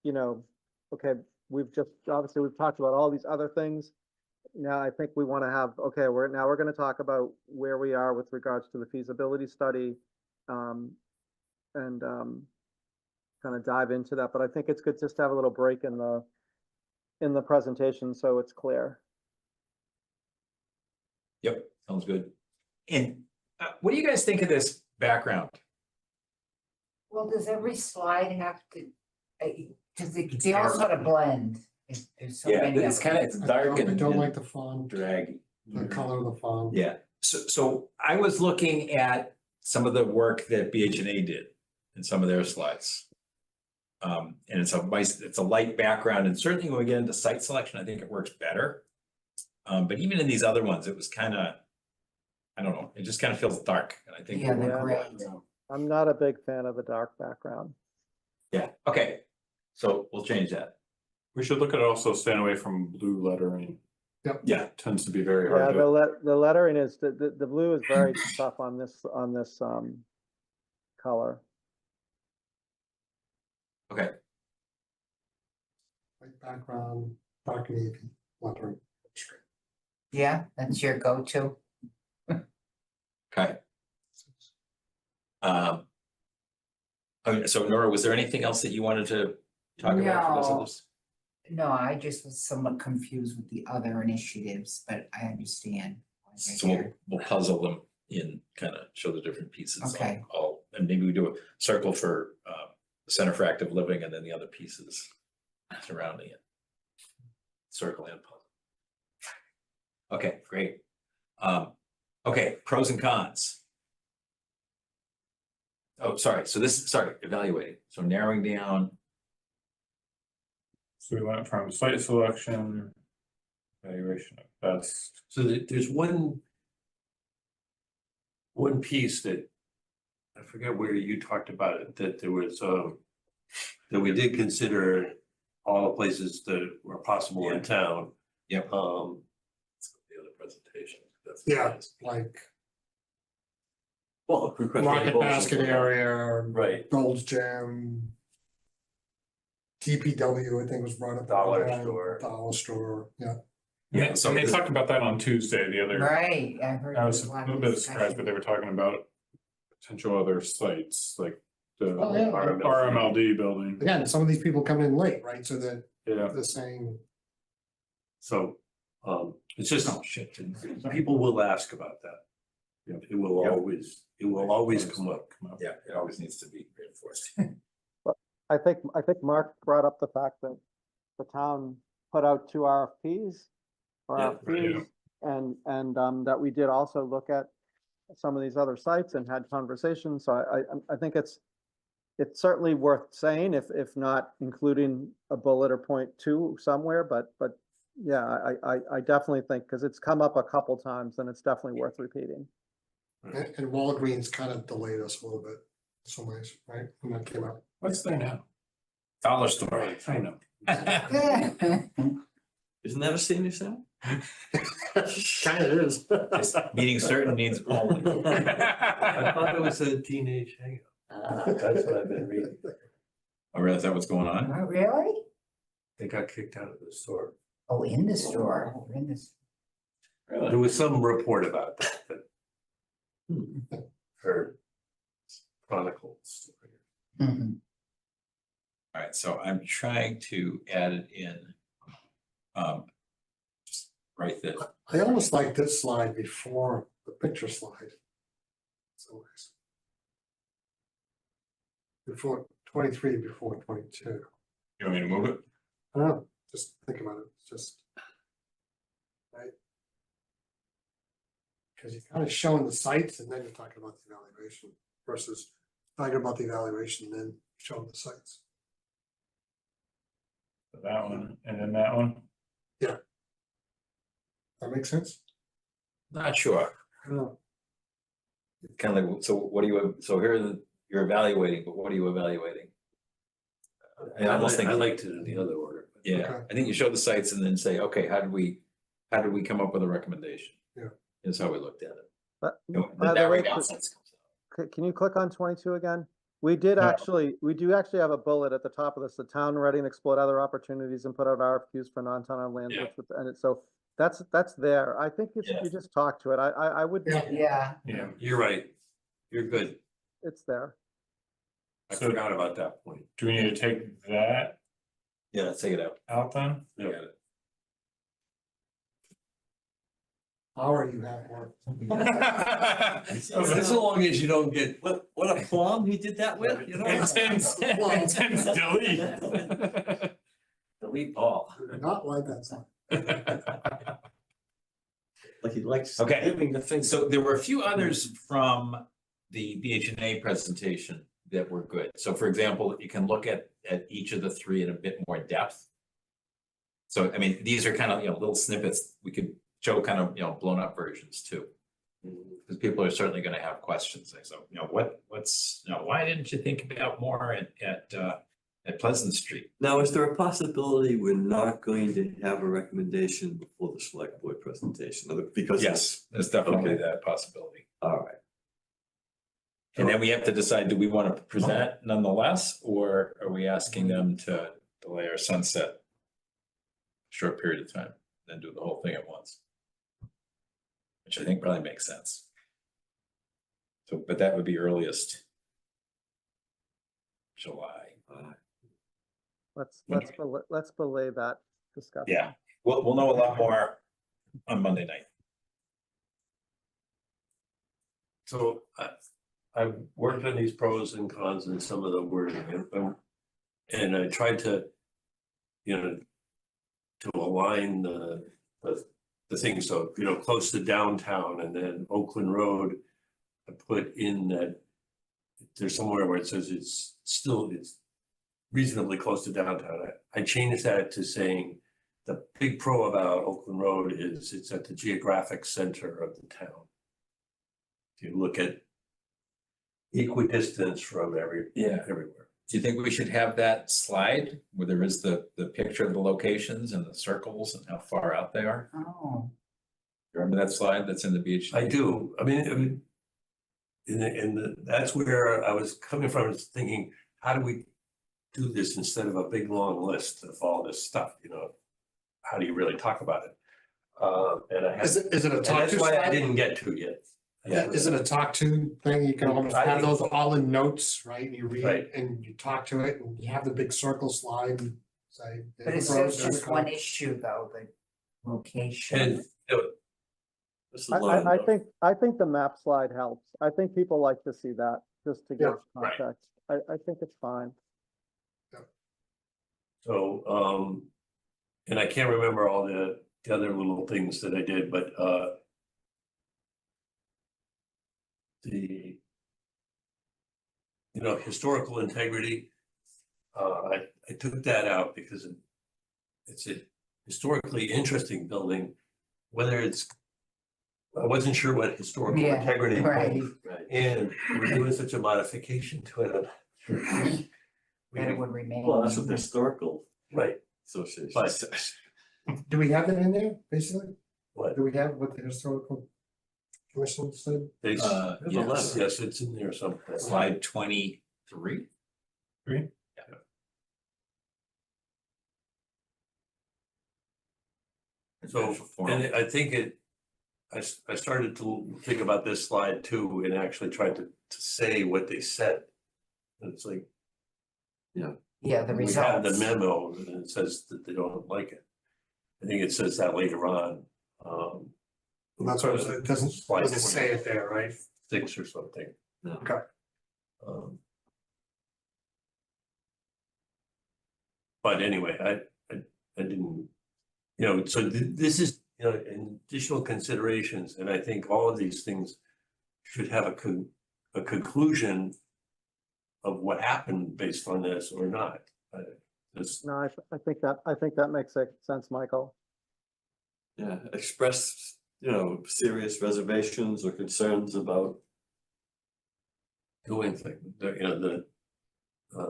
okay, we've talked about all these other things. Now I think we want to have, okay, we're going to talk about where we are with regards to the feasibility study, and kind of dive into that. But I think it's good just to have a little break in the presentation so it's clear. Yep, sounds good. And what do you guys think of this background? well, does every slide have to, cause they all sort of blend. There's so Yeah, many of it's them. kind of, it's dark I and don't like the font, draggy. the color of the font. Yeah, so I was looking at some of the work that BH&A did in some of their slides. And it's a light background, and certainly when we get into site selection, I think it works better. But even in these other ones, it was kind of, I don't know, it just kind of feels dark, and I think. Yeah, we they're want- great. I'm not a big fan of the dark background. Yeah, okay, so we'll change that. We should look at also staying away from blue lettering. Yeah, Tends to be very Yeah, hard to. the lettering is, the blue is very tough on this color. okay, White background, dark navy, lettering. Yeah, that's your go-to. okay. Okay, so Nora, was there anything else that you wanted to talk about for those No. others? No, I just was somewhat confused with the other initiatives, but I understand. why they're So here. we'll puzzle them in, kind of show the different pieces. Okay. And maybe we do a circle for the Center for Active Living and then the other pieces surrounding it. Circle and puzzle. Okay, great. Okay, pros and cons. Oh, sorry, evaluating, so narrowing down. So we went from site selection, evaluation of best. So there's one piece that, I forget where you talked about it, that there was, that we did consider all the places that were possible in town. Yep. Um, Let's go to the other presentation. That's- Yeah, like well, Market Basket area, right, Gold's Gym. TPW, I think was brought up. Dollar store. Dollar store, yeah. Yeah, so And they this- talked about that on Tuesday, the other. Right, I heard. I was there's a lot little bit discussion. surprised, but they were talking about potential other sites, like the Oh, yeah. RMLD building. Again, some of these people come in late, right? So that Yeah, they're saying, so, it's just, Oh, shit. people will ask about that. It will Yep. always come up. Yeah, it always needs to be reinforced. I think Mark brought up the fact that the town put out 2 RFPs or Yeah, RFPs, and that we did also look at some of these other sites and had conversations. So I think it's it's certainly worth saying, if not including a bullet or point two somewhere, but yeah, I definitely think, because it's come up a couple times and it's definitely worth repeating. And Walgreens kind of delayed us a little bit in some ways, right? When that came out. What's there now? Dollar store, I know. Isn't that a senior center? Kind of is. Meeting certain needs only. I thought it was a teenage hangout. That's what I've been reading. Oh, really? Is that what's going on? Oh, really? They got kicked out of the store. Oh, in the store, oh, in the. There was some report about that. Heard chronicles. Mhm. All right, so I'm trying to add it in. Just right there. I almost like this slide before the picture slide. So it's before 23, before 22. You want me to move it? I don't know, just think about it, just. Right? Because you're kind of showing the sites and then you're talking about the evaluation versus talking about the evaluation and then showing the sites. So that one, and then that one. That makes sense? Not sure. I don't know. Kind of like, so what do you, so here are the, you're evaluating, but what are you evaluating? I almost think, I liked it in the other order. yeah, Okay. I think you show the sites and then say, okay, how did we come up with a recommendation? Yeah. Is how we looked at it. But And by that the way, rebalance comes out. can you click on 22 again? We do actually have a bullet at the top of this, the town ready and explore other opportunities and put out RFQs for non-town owned lands, Yeah. and it's, so that's there. I think it's, Yeah. you just talk to it. I would, Yeah. Yeah, Yeah. You're right. You're good. it's there. I So- forgot about that point. Do we need to take that Yeah, let's take it out. out then? Got it. Hour you have more. As long as you don't get. What a plum he did that with, you know? Intense delete. Delete all. Not like that sign. Like he likes. Okay. Giving the thing. So there were a few others from the BHNA presentation that were good. So for example, you can look at each of the three in a bit more depth. So, I mean, these are kind of, little snippets. We could show kind of, blown up versions too. Because people are certainly gonna have questions. Like, so, what's, why didn't you think about more at Pleasant Street? Now, is there a possibility we're not going to have a recommendation before the select board presentation? Because. Yes, there's definitely Okay. that possibility. All right. And then we have to decide, do we want to present nonetheless, or are we asking them to delay our sunset? Short period of time, then do the whole thing at once. Which I think probably makes sense. So, but that would be earliest July. Let's belay that discussion. Yeah, we'll know a lot more on Monday night. So I've worked on these pros and cons and some of the wording and I tried to, to align the things. So, close to downtown and then Oakland Road, I put in that there's somewhere where it says it's reasonably close to downtown. I changed that to saying the big pro about Oakland Road is it's at the geographic center of the town. If you look at equidistance from everywhere. Do you think we should have that slide where there is the picture of the locations and the circles and how far out they are? oh, Remember that slide that's in the beach? I do. I mean, that's where I was coming from, is thinking, how do we do this instead of a big long list of all this stuff, How do you really talk about it? And I had, Is it a and talk that's to why I slide? didn't get to yet. Yeah. Is it a talk to thing? You can almost I have think- those all in notes, right? You read Right. and you talk to it and you have the big circle slide and say. but it pros says and just cons. one issue though, the location. And This is long I enough. think the map slide helps. I think people like to see that, just to give right. context. I think it's fine. so, and I can't remember all the other little things that I did, but, you know, historical integrity. I took that out because it's a historically interesting building, whether it's, I wasn't sure what historical Yeah, integrity right. meant, and we're doing such a modification to it. I'm sure we That it can- would remain. Well, that's what the historical Right, association But- says. Do we have that in there, basically? what, Do we have what the historical commission said? there's a yes. letter, yes, it's in there somewhere. Slide 23. So, and I think I started to think about this slide too, and actually tried to say what they said. And it's like, Yeah, the we have the results. memo, and it says that they don't like it. I think it says that later on. Well, that's what it doesn't, Slide doesn't say it there, right? 6 or something. No. Okay. But anyway, I didn't, you know, so this is, you know, additional considerations, and I think all of these things should have a conclusion of what happened based on this or not. This, No, I think that makes sense, Michael. Yeah, express, you know, serious reservations or concerns about. doing thing, you know, the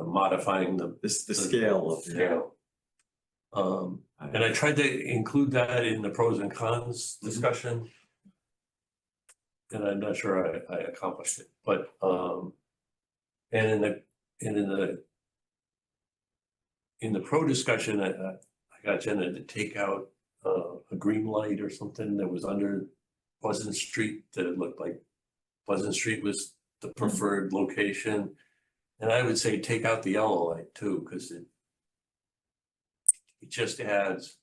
modifying the The scale of. scale. And I tried to include that in the pros and cons discussion. And I'm not sure I accomplished it, but, and in the pro discussion, I got Jenna to take out a green light or something that was under Pleasant Street, that it looked like Pleasant Street was the preferred location. And I would say take out the yellow light too, because it just adds,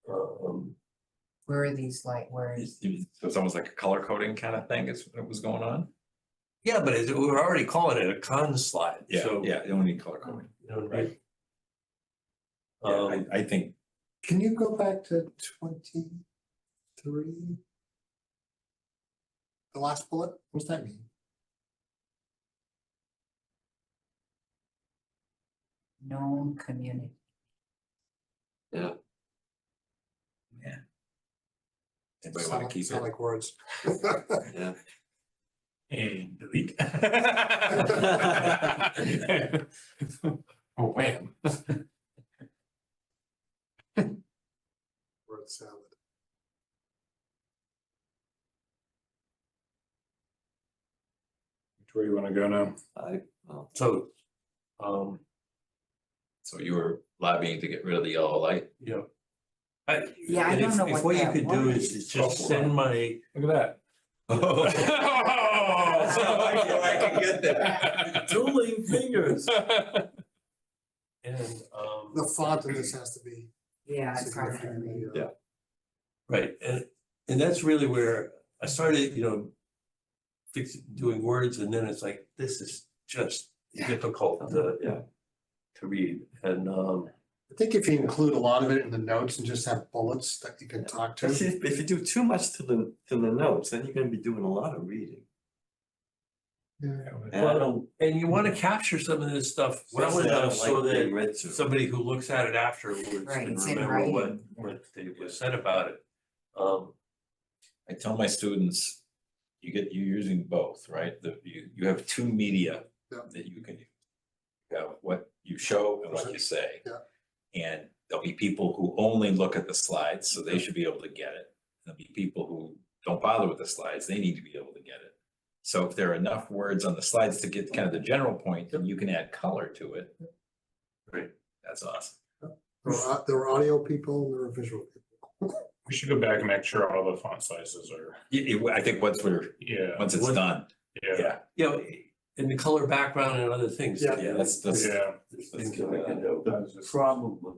Where are these like, where is, So it's almost like a color coding kind of thing is what was going on? yeah, but we're already calling it a con slide, so. Yeah, you don't need color coding. You know, right? Yeah, I think, Can you go back to 23? The last bullet, what's that mean? known community? Yeah. anybody want to keep Sound it? like words. Yeah. And delete. Oh, wham. Word salad. Which way you wanna go now? Well, So, So you were lobbying to get rid of the yellow light? you know. Yeah, I and don't if- know if what what you that could do was. is just send my, Look at Oh. that. I can get there. Twiddling fingers. and, The font in this has to be Yeah, it's hard to significantly. Yeah. right, and that's really where I started, you know, doing words, and then it's like, this is just difficult Yeah. to read, and, I think if you include a lot of it in the notes and just have bullets that you can talk But see, to. if you do too much to the notes, then you're gonna be doing a lot of reading. Yeah. And I don't. and you wanna capture some of this stuff well I don't enough so like being that read to. somebody who looks at it afterwards Right, can it's in remember writing. what they was said about it. I tell my students, you're using both, right? You have two media Yeah. that you can use. You have what you show and what you say. Yeah. And there'll be people who only look at the slides, so they should be able to get it. There'll be people who don't bother with the slides, they need to be able to get it. So if there are enough words on the slides to get kind of the general point, then you can add color to it. Right. That's awesome. There were audio people and there were visual people. We should go back and make sure all the font sizes are, I think once yeah, once it's done, yeah, yeah. You know, in the color background and other things. Yeah. Yeah, that's yeah. There's things that we can do. The problem with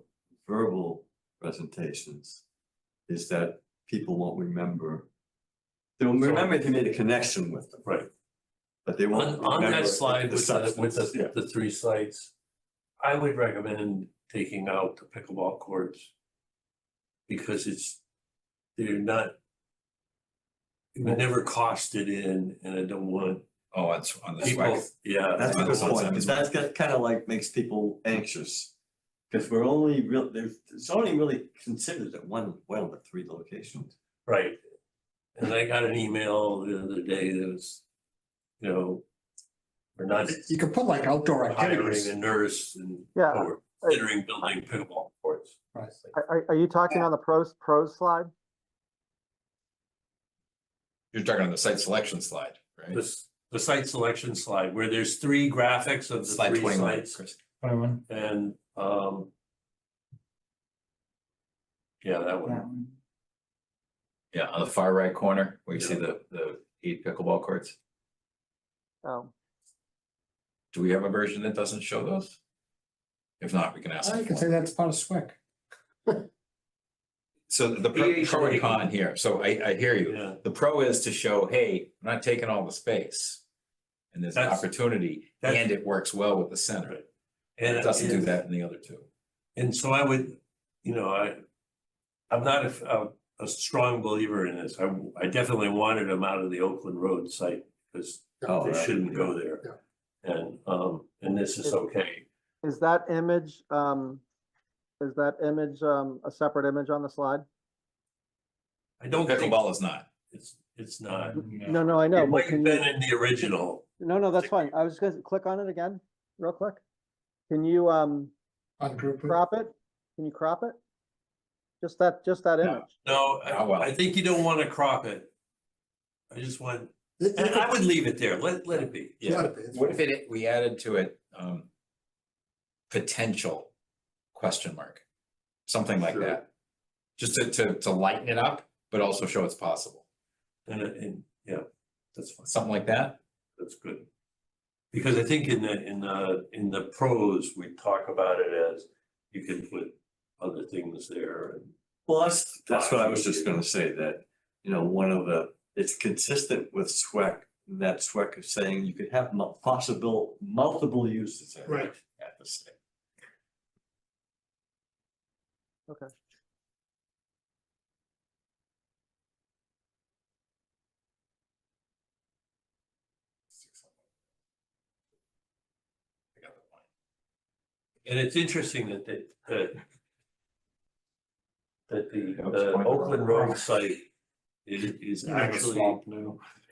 verbal presentations is that people won't remember. They'll remember if you made a connection with them. Right. But they won't On remember that slide with substance. Yeah. the 3 sites, I would recommend taking out the pickleball courts. Because they're not, we never costed in, and I don't want Oh, it's on the People, SWAC. yeah. That's a Right. good point, because that's got kind of like makes people anxious. Because we're only real, there's only really considered at one, well, at 3 locations. Right. And I got an email the other day that was, you know, we're not You could put like outdoor hiring activities. a nurse and Yeah. or considering building pickleball courts. Right. Are you talking on the pros slide? You're talking on the site selection slide, right? The site selection slide where there's 3 graphics of the Slide 3 21, sites Chris. 21. and, yeah, that That one. one. Yeah, on the far right corner, where you see the 8 pickleball courts. Oh, Do we have a version that doesn't show those? If not, we can ask. I them can for say it. that's part of SWIC. So the pro and PhD. con here, so I hear you. Yeah, The pro is to show, hey, I'm not taking all the space. And there's an That's- opportunity, that's- and it works well with the center. Right. And it doesn't do and- that in the other 2. And so I would, you know, I'm not a strong believer in this. I definitely wanted them out of the Oakland Road site because Oh, they that- shouldn't go there. And this is okay. is that image, a separate image on the slide? I don't think Pickleball is not. it's not. No, no, I know, It but might have can been you, in the original. no, that's fine. I was gonna click on it again, real quick. Can you, On group. crop it? Can you crop it? Just that No. image. No, Oh, well. I think you don't want to crop it. I just want, and I would leave it there. Let it be. Yeah. Let it be, it's What if we added to it, potential question mark? Something like Sure. that. Just to lighten it up, but also show it's possible. And yeah, that's fine. Something like that. That's good. Because I think in the pros, we talk about it as you can put other things there and. Well, that's what I was just gonna say, that, you know, it's consistent with SWEC, that SWEC is saying you could have multiple uses at Right. at the site. Okay. I got the point. And it's interesting that the That was quite a Oakland lot. Road site is actually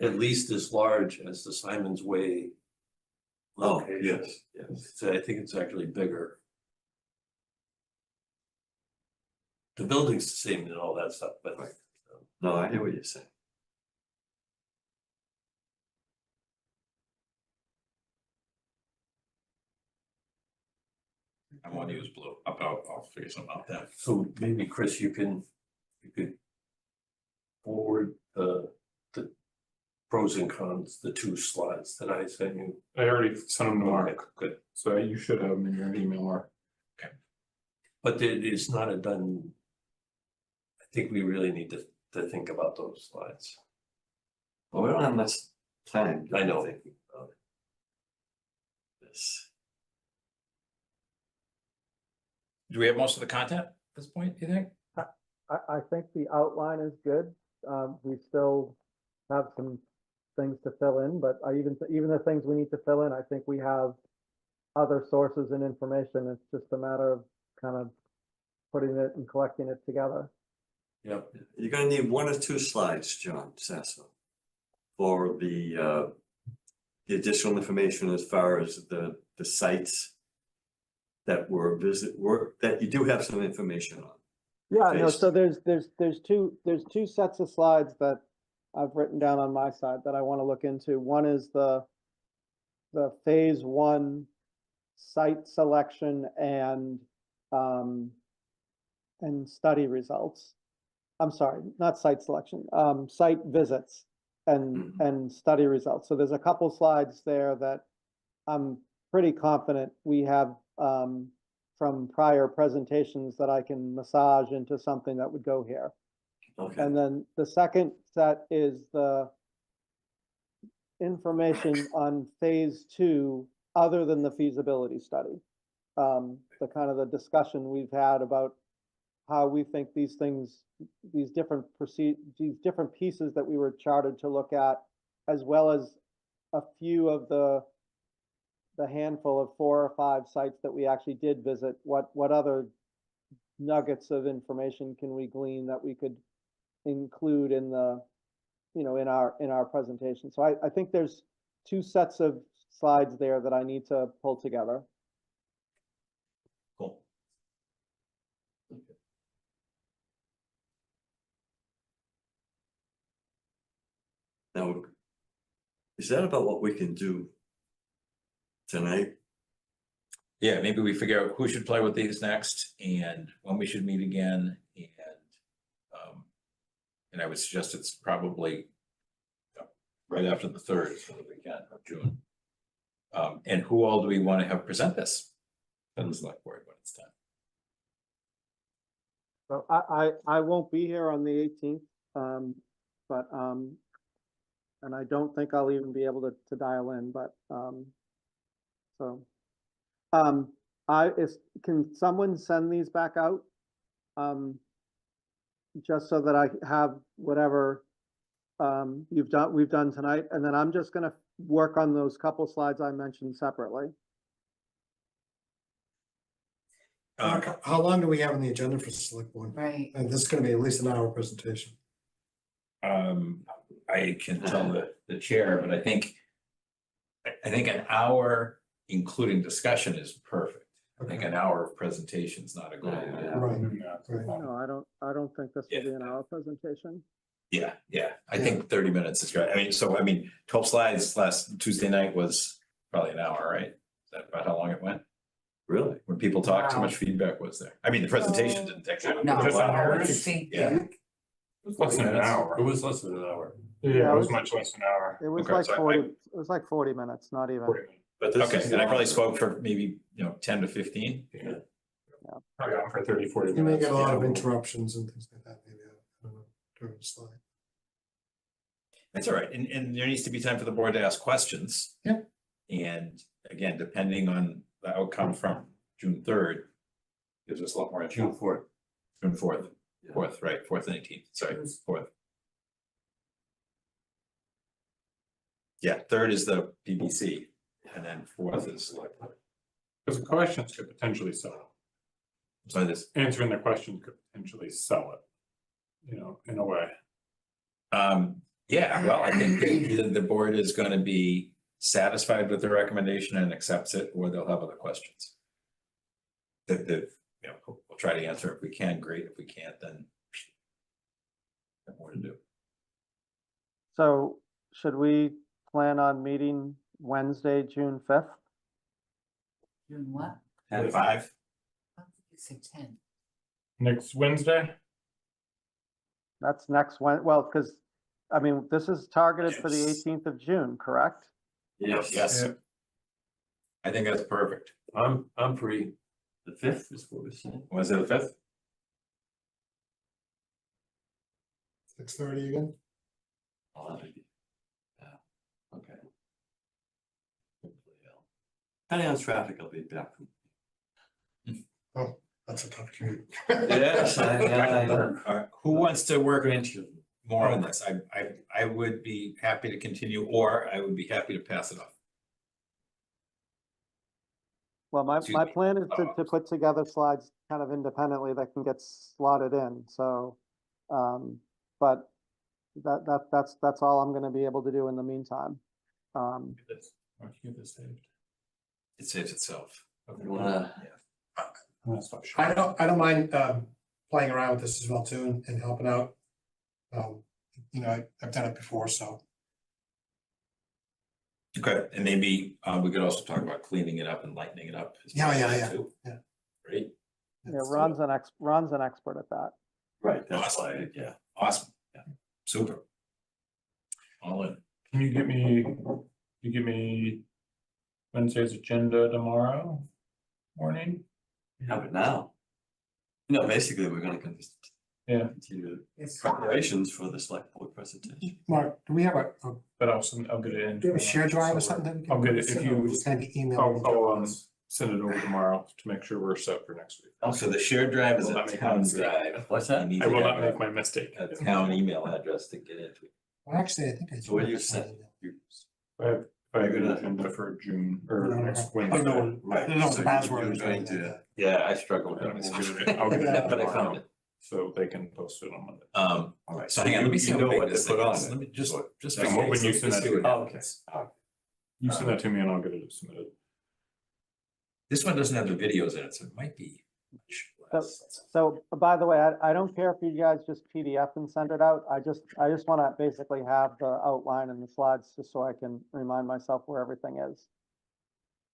at least as large as the Simon's Way Oh, location. yes, yes. So I think it's actually bigger. The building's the same and all that stuff, but Right. No, I hear what you're saying. I want to use blue. I'll figure something out then. so maybe Chris, you could forward the pros and cons, the 2 slides that I sent you. I already sent them to Mark, Okay, good. so you should have them in your email, Mark. But it is not a done. I think we really need to think about those slides. Well, we don't have much time. I know. Thinking about it. This. Do we have most of the content at this point, do you think? I think the outline is good. We still have some things to fill in, but even the things we need to fill in, I think we have other sources and information. It's just a matter of kind of putting it and collecting it together. Yep. You're gonna need 1 or 2 slides, John Sasso, for the additional information as far as the sites that that you do have some information on. Yeah, no, Based- so there's two sets of slides that I've written down on my side that I want to look into. One is the phase 1 site selection and study results. I'm sorry, not site selection, site visits and study results. So there's a couple slides there that I'm pretty confident we have from prior presentations that I can massage into something that would go here. Okay, And then the second set is the information on phase 2, other than the feasibility study. The kind of the discussion we've had about how we think these things, these different pieces that we were chartered to look at, as well as a few of the handful of 4 or 5 sites that we actually did visit, what other nuggets of information can we glean that we could include in the, in our presentation? So I think there's 2 sets of slides there that I need to pull together. Cool. Now, is that about what we can do tonight? Yeah, maybe we figure out who should play with these next and when we should meet again and I would suggest it's probably right after the 3rd, so that we can, of June. And who all do we want to have present this? In the select board when it's done. So I won't be here on the 18th, but, and I don't think I'll even be able to dial in, but, can someone send these back out? Just so that I have whatever, we've done tonight, and then I'm just gonna work on those couple slides I mentioned separately. How long do we have on the agenda for the select board? Right. And this is gonna be at least an hour presentation. I can tell the chair, but I think an hour, including discussion, is perfect. I think an hour of presentation is not a good idea. Right, Yeah. right. No, I don't think this will be an hour presentation. Yeah, I think 30 minutes is great. I mean, 12 slides last Tuesday night was probably an hour, right? Is that about how long it went? Really? When people talked, how Wow. much feedback was there? I mean, the presentation didn't take that. No, Just an hour? let's see. Yeah. Less than an hour. It was less than an hour. Yeah, it was much less than an hour. It was Okay, like so 40 minutes, not even. 40 minutes. But this Okay, is and I probably longer. spoke for maybe, 10 to 15. Probably on for 30, 40 You may minutes. get a lot of Yeah. interruptions and things like that, maybe, I don't know, during the slide. That's all right. And there needs to be time for the board to ask questions. Yep. And again, depending on the outcome from June 3rd, gives us a lot more info. June 4th. June 4th, Yeah. 4th, right, 4th and 18th, sorry, 4th. Yeah, 3rd is the BBC, and then 4th is select board. Because the questions could potentially sell it. So this, Answering the question could potentially sell it, in a way. yeah, well, I think that either the board is gonna be satisfied with the recommendation and accepts it, or they'll have other questions. We'll try to answer if we can, great, if we can't, then have more to do. So should we plan on meeting Wednesday, June 5th? June what? At 5? I think you said 10. Next Wednesday? That's next well, because, I mean, this is targeted for the Yes. 18th of June, correct? Yes. Yes, Yeah. I think that's perfect. I'm free. The 5th is what we're saying. Was it the 5th? 6:30 again? Yeah, okay. Depending on traffic, I'll be back. That's a tough commute. Yes, I know. All right, who wants to work more on this? I would be happy to continue, or I would be happy to pass it off. Well, my Excuse me. plan is to put together slides kind of independently that can get slotted in, so, but that's all I'm gonna be able to do in the meantime. Why don't you get this saved? It saves itself. You wanna, I'm gonna stop sharing. I don't mind playing around with this as well too and helping out. I've done it before, so. Okay, and maybe we could also talk about cleaning it up and lightening it up. as Yeah, part of yeah, it yeah, too. yeah. Great, Yeah, Ron's an expert at that. right, that's why, Awesome. yeah. awesome, super. All in. Can you give me Wednesday's agenda tomorrow morning? We have it now. No, basically, we're gonna Yeah. continue It's preparations for the select board presentation. Mark, do we have But I'll get it in. do we have a shared tomorrow. drive or something? that we can- I'll get it if you- It's gonna be emailed. I'll send it over tomorrow to make sure we're set for next week. So the shared drive is Will a not make my town mistake. drive. What's that? You need I to will have not make my mistake. a town email address to get into it. Well, actually, I think I. So what do you send? If But I could agenda for June or I next don't know, Wednesday. I don't know what So the you- password you're is. going to- Yeah, I struggle with And that. we'll get it- I'll get it But I tomorrow, found it. So they can post it on Monday. All right, so hang on, You- let me see you how know big what to this put thing on is. it. Let me just, just. That's in what- case, when you let's send that see to what me. happens. You send that to me and I'll get it submitted. This one doesn't have the videos in it, so it might be much less. So, by the way, I don't care if you guys just PDF and send it out. I just want to basically have the outline and the slides just so I can remind myself where everything is.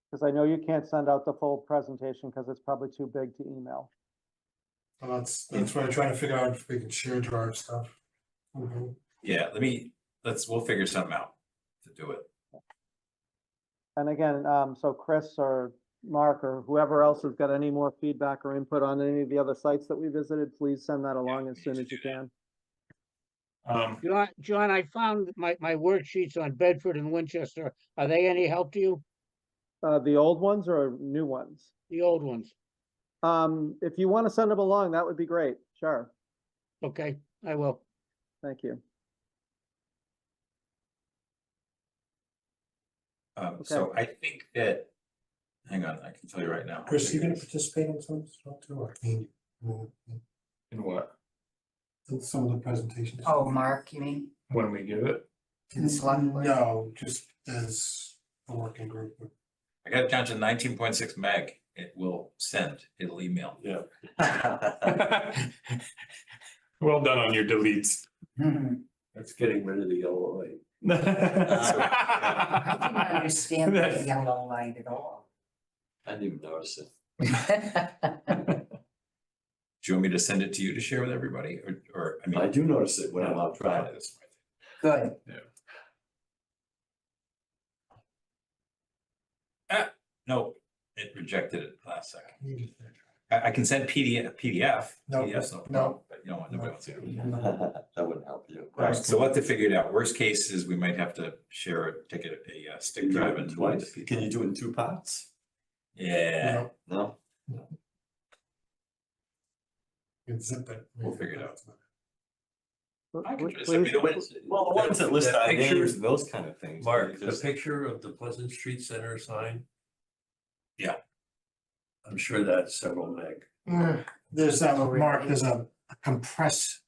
Because I know you can't send out the full presentation because it's probably too big to email. Well, that's what I'm trying to figure out if we can share drive stuff. Mhm. Yeah, we'll figure something out to do it. And again, so Chris or Mark or whoever else has got any more feedback or input on any of the other sites that we visited, please send that along as soon as you can. John, I found my worksheets on Bedford and Winchester. Are they any help to you? The old ones or new ones? The old ones? If you want to send them along, that would be great. Sure. Okay, I will. Thank you. So I think that, hang on, I can tell you right now. Chris, you gonna participate in some stuff too, or can you? In what? In some of the presentations? Oh, Mark, you mean? When we give it? To the select board? No, just as a working group. I got it down to 19.6 meg. It will send, it'll email. Yeah. Well done on your deletes. That's getting rid of the yellow light. I didn't understand the yellow light at all. I didn't even notice it. Do you want me to send it to you to share with everybody or, I mean? I do notice it when I'm out driving. Good. No, it rejected it last second. You just- I can send PDF. No, PDF's no. problem, but you know what, nobody wants to. That wouldn't help you. Alright, so we'll have to figure it out. Worst case is we might have to share, take a stick drive and. Twice. Can you do it in 2 parts? Yeah, No, No? you can zip it. We'll figure it out. I can Please- just, I mean, the way- Well, the ones that list That our picture- names and those kind of things. Mark, they the just- picture of the Pleasant Street Center sign? Yeah. I'm sure that's several meg. There's Oh, really? Mark, there's a compress.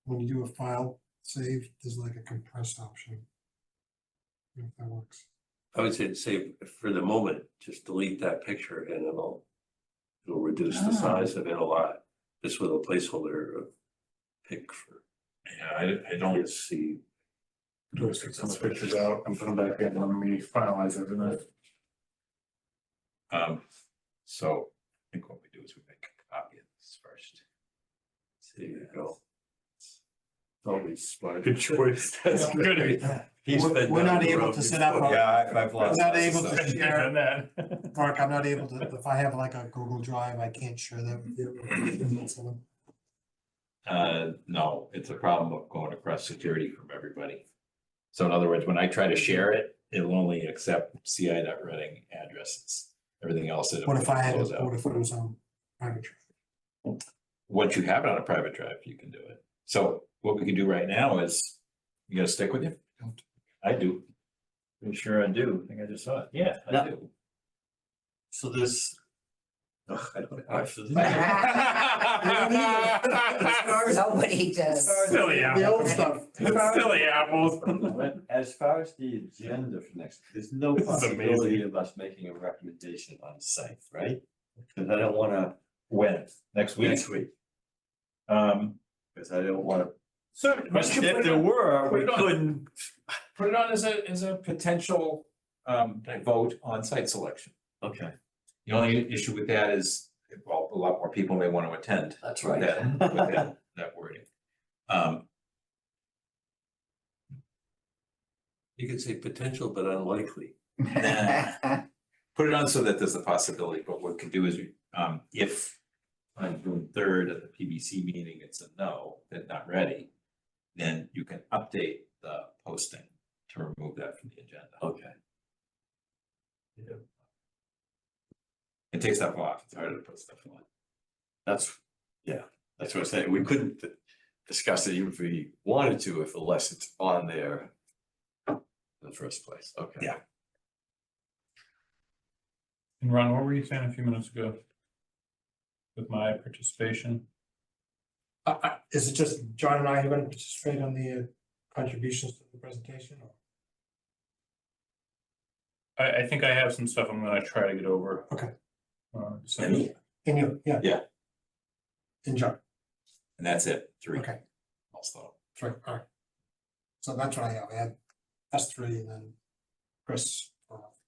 When you do a file save, there's like a compress option. If that works. I would say for the moment, just delete that picture and it'll reduce the Ah. size of it a lot. Just with a placeholder of pic for yeah, I don't. see. Just take some pictures out and put them back in when we finalize everything. So I think what we do is we make a copy of this first. There you go. Always smart. Good choice. That's good. He's We're been not down the able road to set before. up a- Yeah, I've lost. Not lots of able to stuff. share. That. Mark, I'm not able to, if I have like a Google Drive, I can't share that with you. No, it's a problem of going across security from everybody. So in other words, when I try to share it, it'll only accept ci.reading addresses. Everything else. What if I had, goes out. what if it was on private drive? Once you have it on a private drive, you can do it. So what we can do right now is, you gonna stick with you? I do. I'm sure I do. I think I just saw it. Yeah, I Yeah. do. So this. Ugh, I don't actually. Nobody does. Silly The old apples. stuff. Silly apples. As far as the agenda for next, there's no This is possibility of us making a recommendation on site, right? Because I don't wanna. When? Next week? Next week. Um, Because I don't wanna. So. But if there were, put we it on. couldn't. put it on as a potential vote on site selection. Okay, The only issue with that is, well, a lot more people may want to attend. that's with right. That, with that wording. You could say potential but unlikely. Put it on so that there's a possibility, but what we can do is, if on June 3rd at the PBC meeting, it's a no, they're not ready, then you can update the posting to remove that from the agenda. Okay. It takes stuff off, it's harder to put stuff on. That's, yeah, that's what I'm saying. We couldn't discuss it even if we wanted to, if unless it's on there. the first place, okay. Yeah. And Ron, what were you saying a few minutes ago? With my participation? Is it just John and I who are going to participate on the contributions to the presentation? Or? I think I have some stuff I'm gonna try to get over. Okay. So, And me. And you, yeah. Yeah. And John, And that's it, 3. okay, I'll stop. 3, all right. So that's what I have. I had us 3 and then Chris.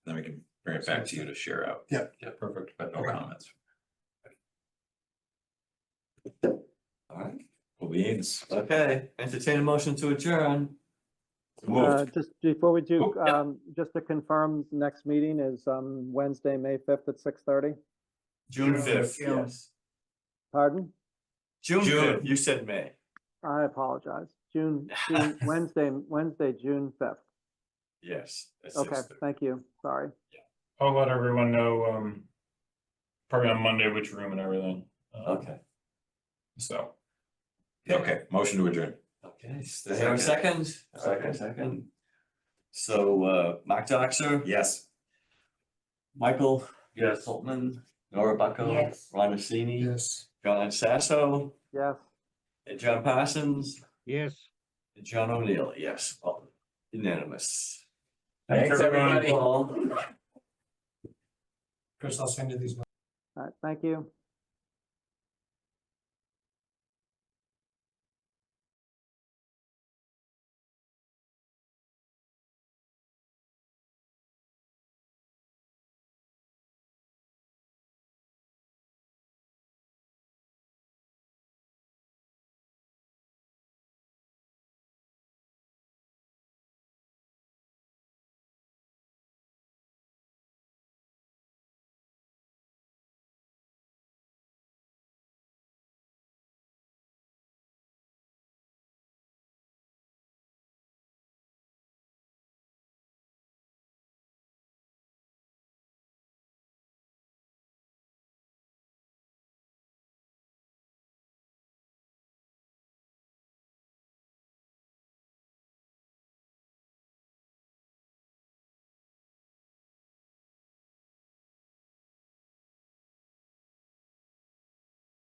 Then we can bring it back to you to share out. yeah, perfect. But no Okay. comments. All right, Well, beans. okay, entertain a motion to adjourn. Moved. Just before we do, Oh, yeah. just to confirm, next meeting is, Wednesday, May 5th at 6:30. June June 5th, 5th, yeah. yes. Pardon? June June. 5th, you said May. I apologize. Wednesday, June 5th. Yes. at Okay, 6:30. thank you. Sorry. I'll let everyone know, probably on Monday which room and everything. Okay, So, Okay, motion to adjourn. okay, is there a second? Second. So, Mark Doxer, Yes. Michael Yes. Holtman, Nora Bucko, Yes. Ron Rossini, Yes. John Sasso, Yes. and John Parsons, Yes. and John O'Neill, yes, all unanimous. thanks, everyone. All. Chris, I'll send you these. All right, thank you.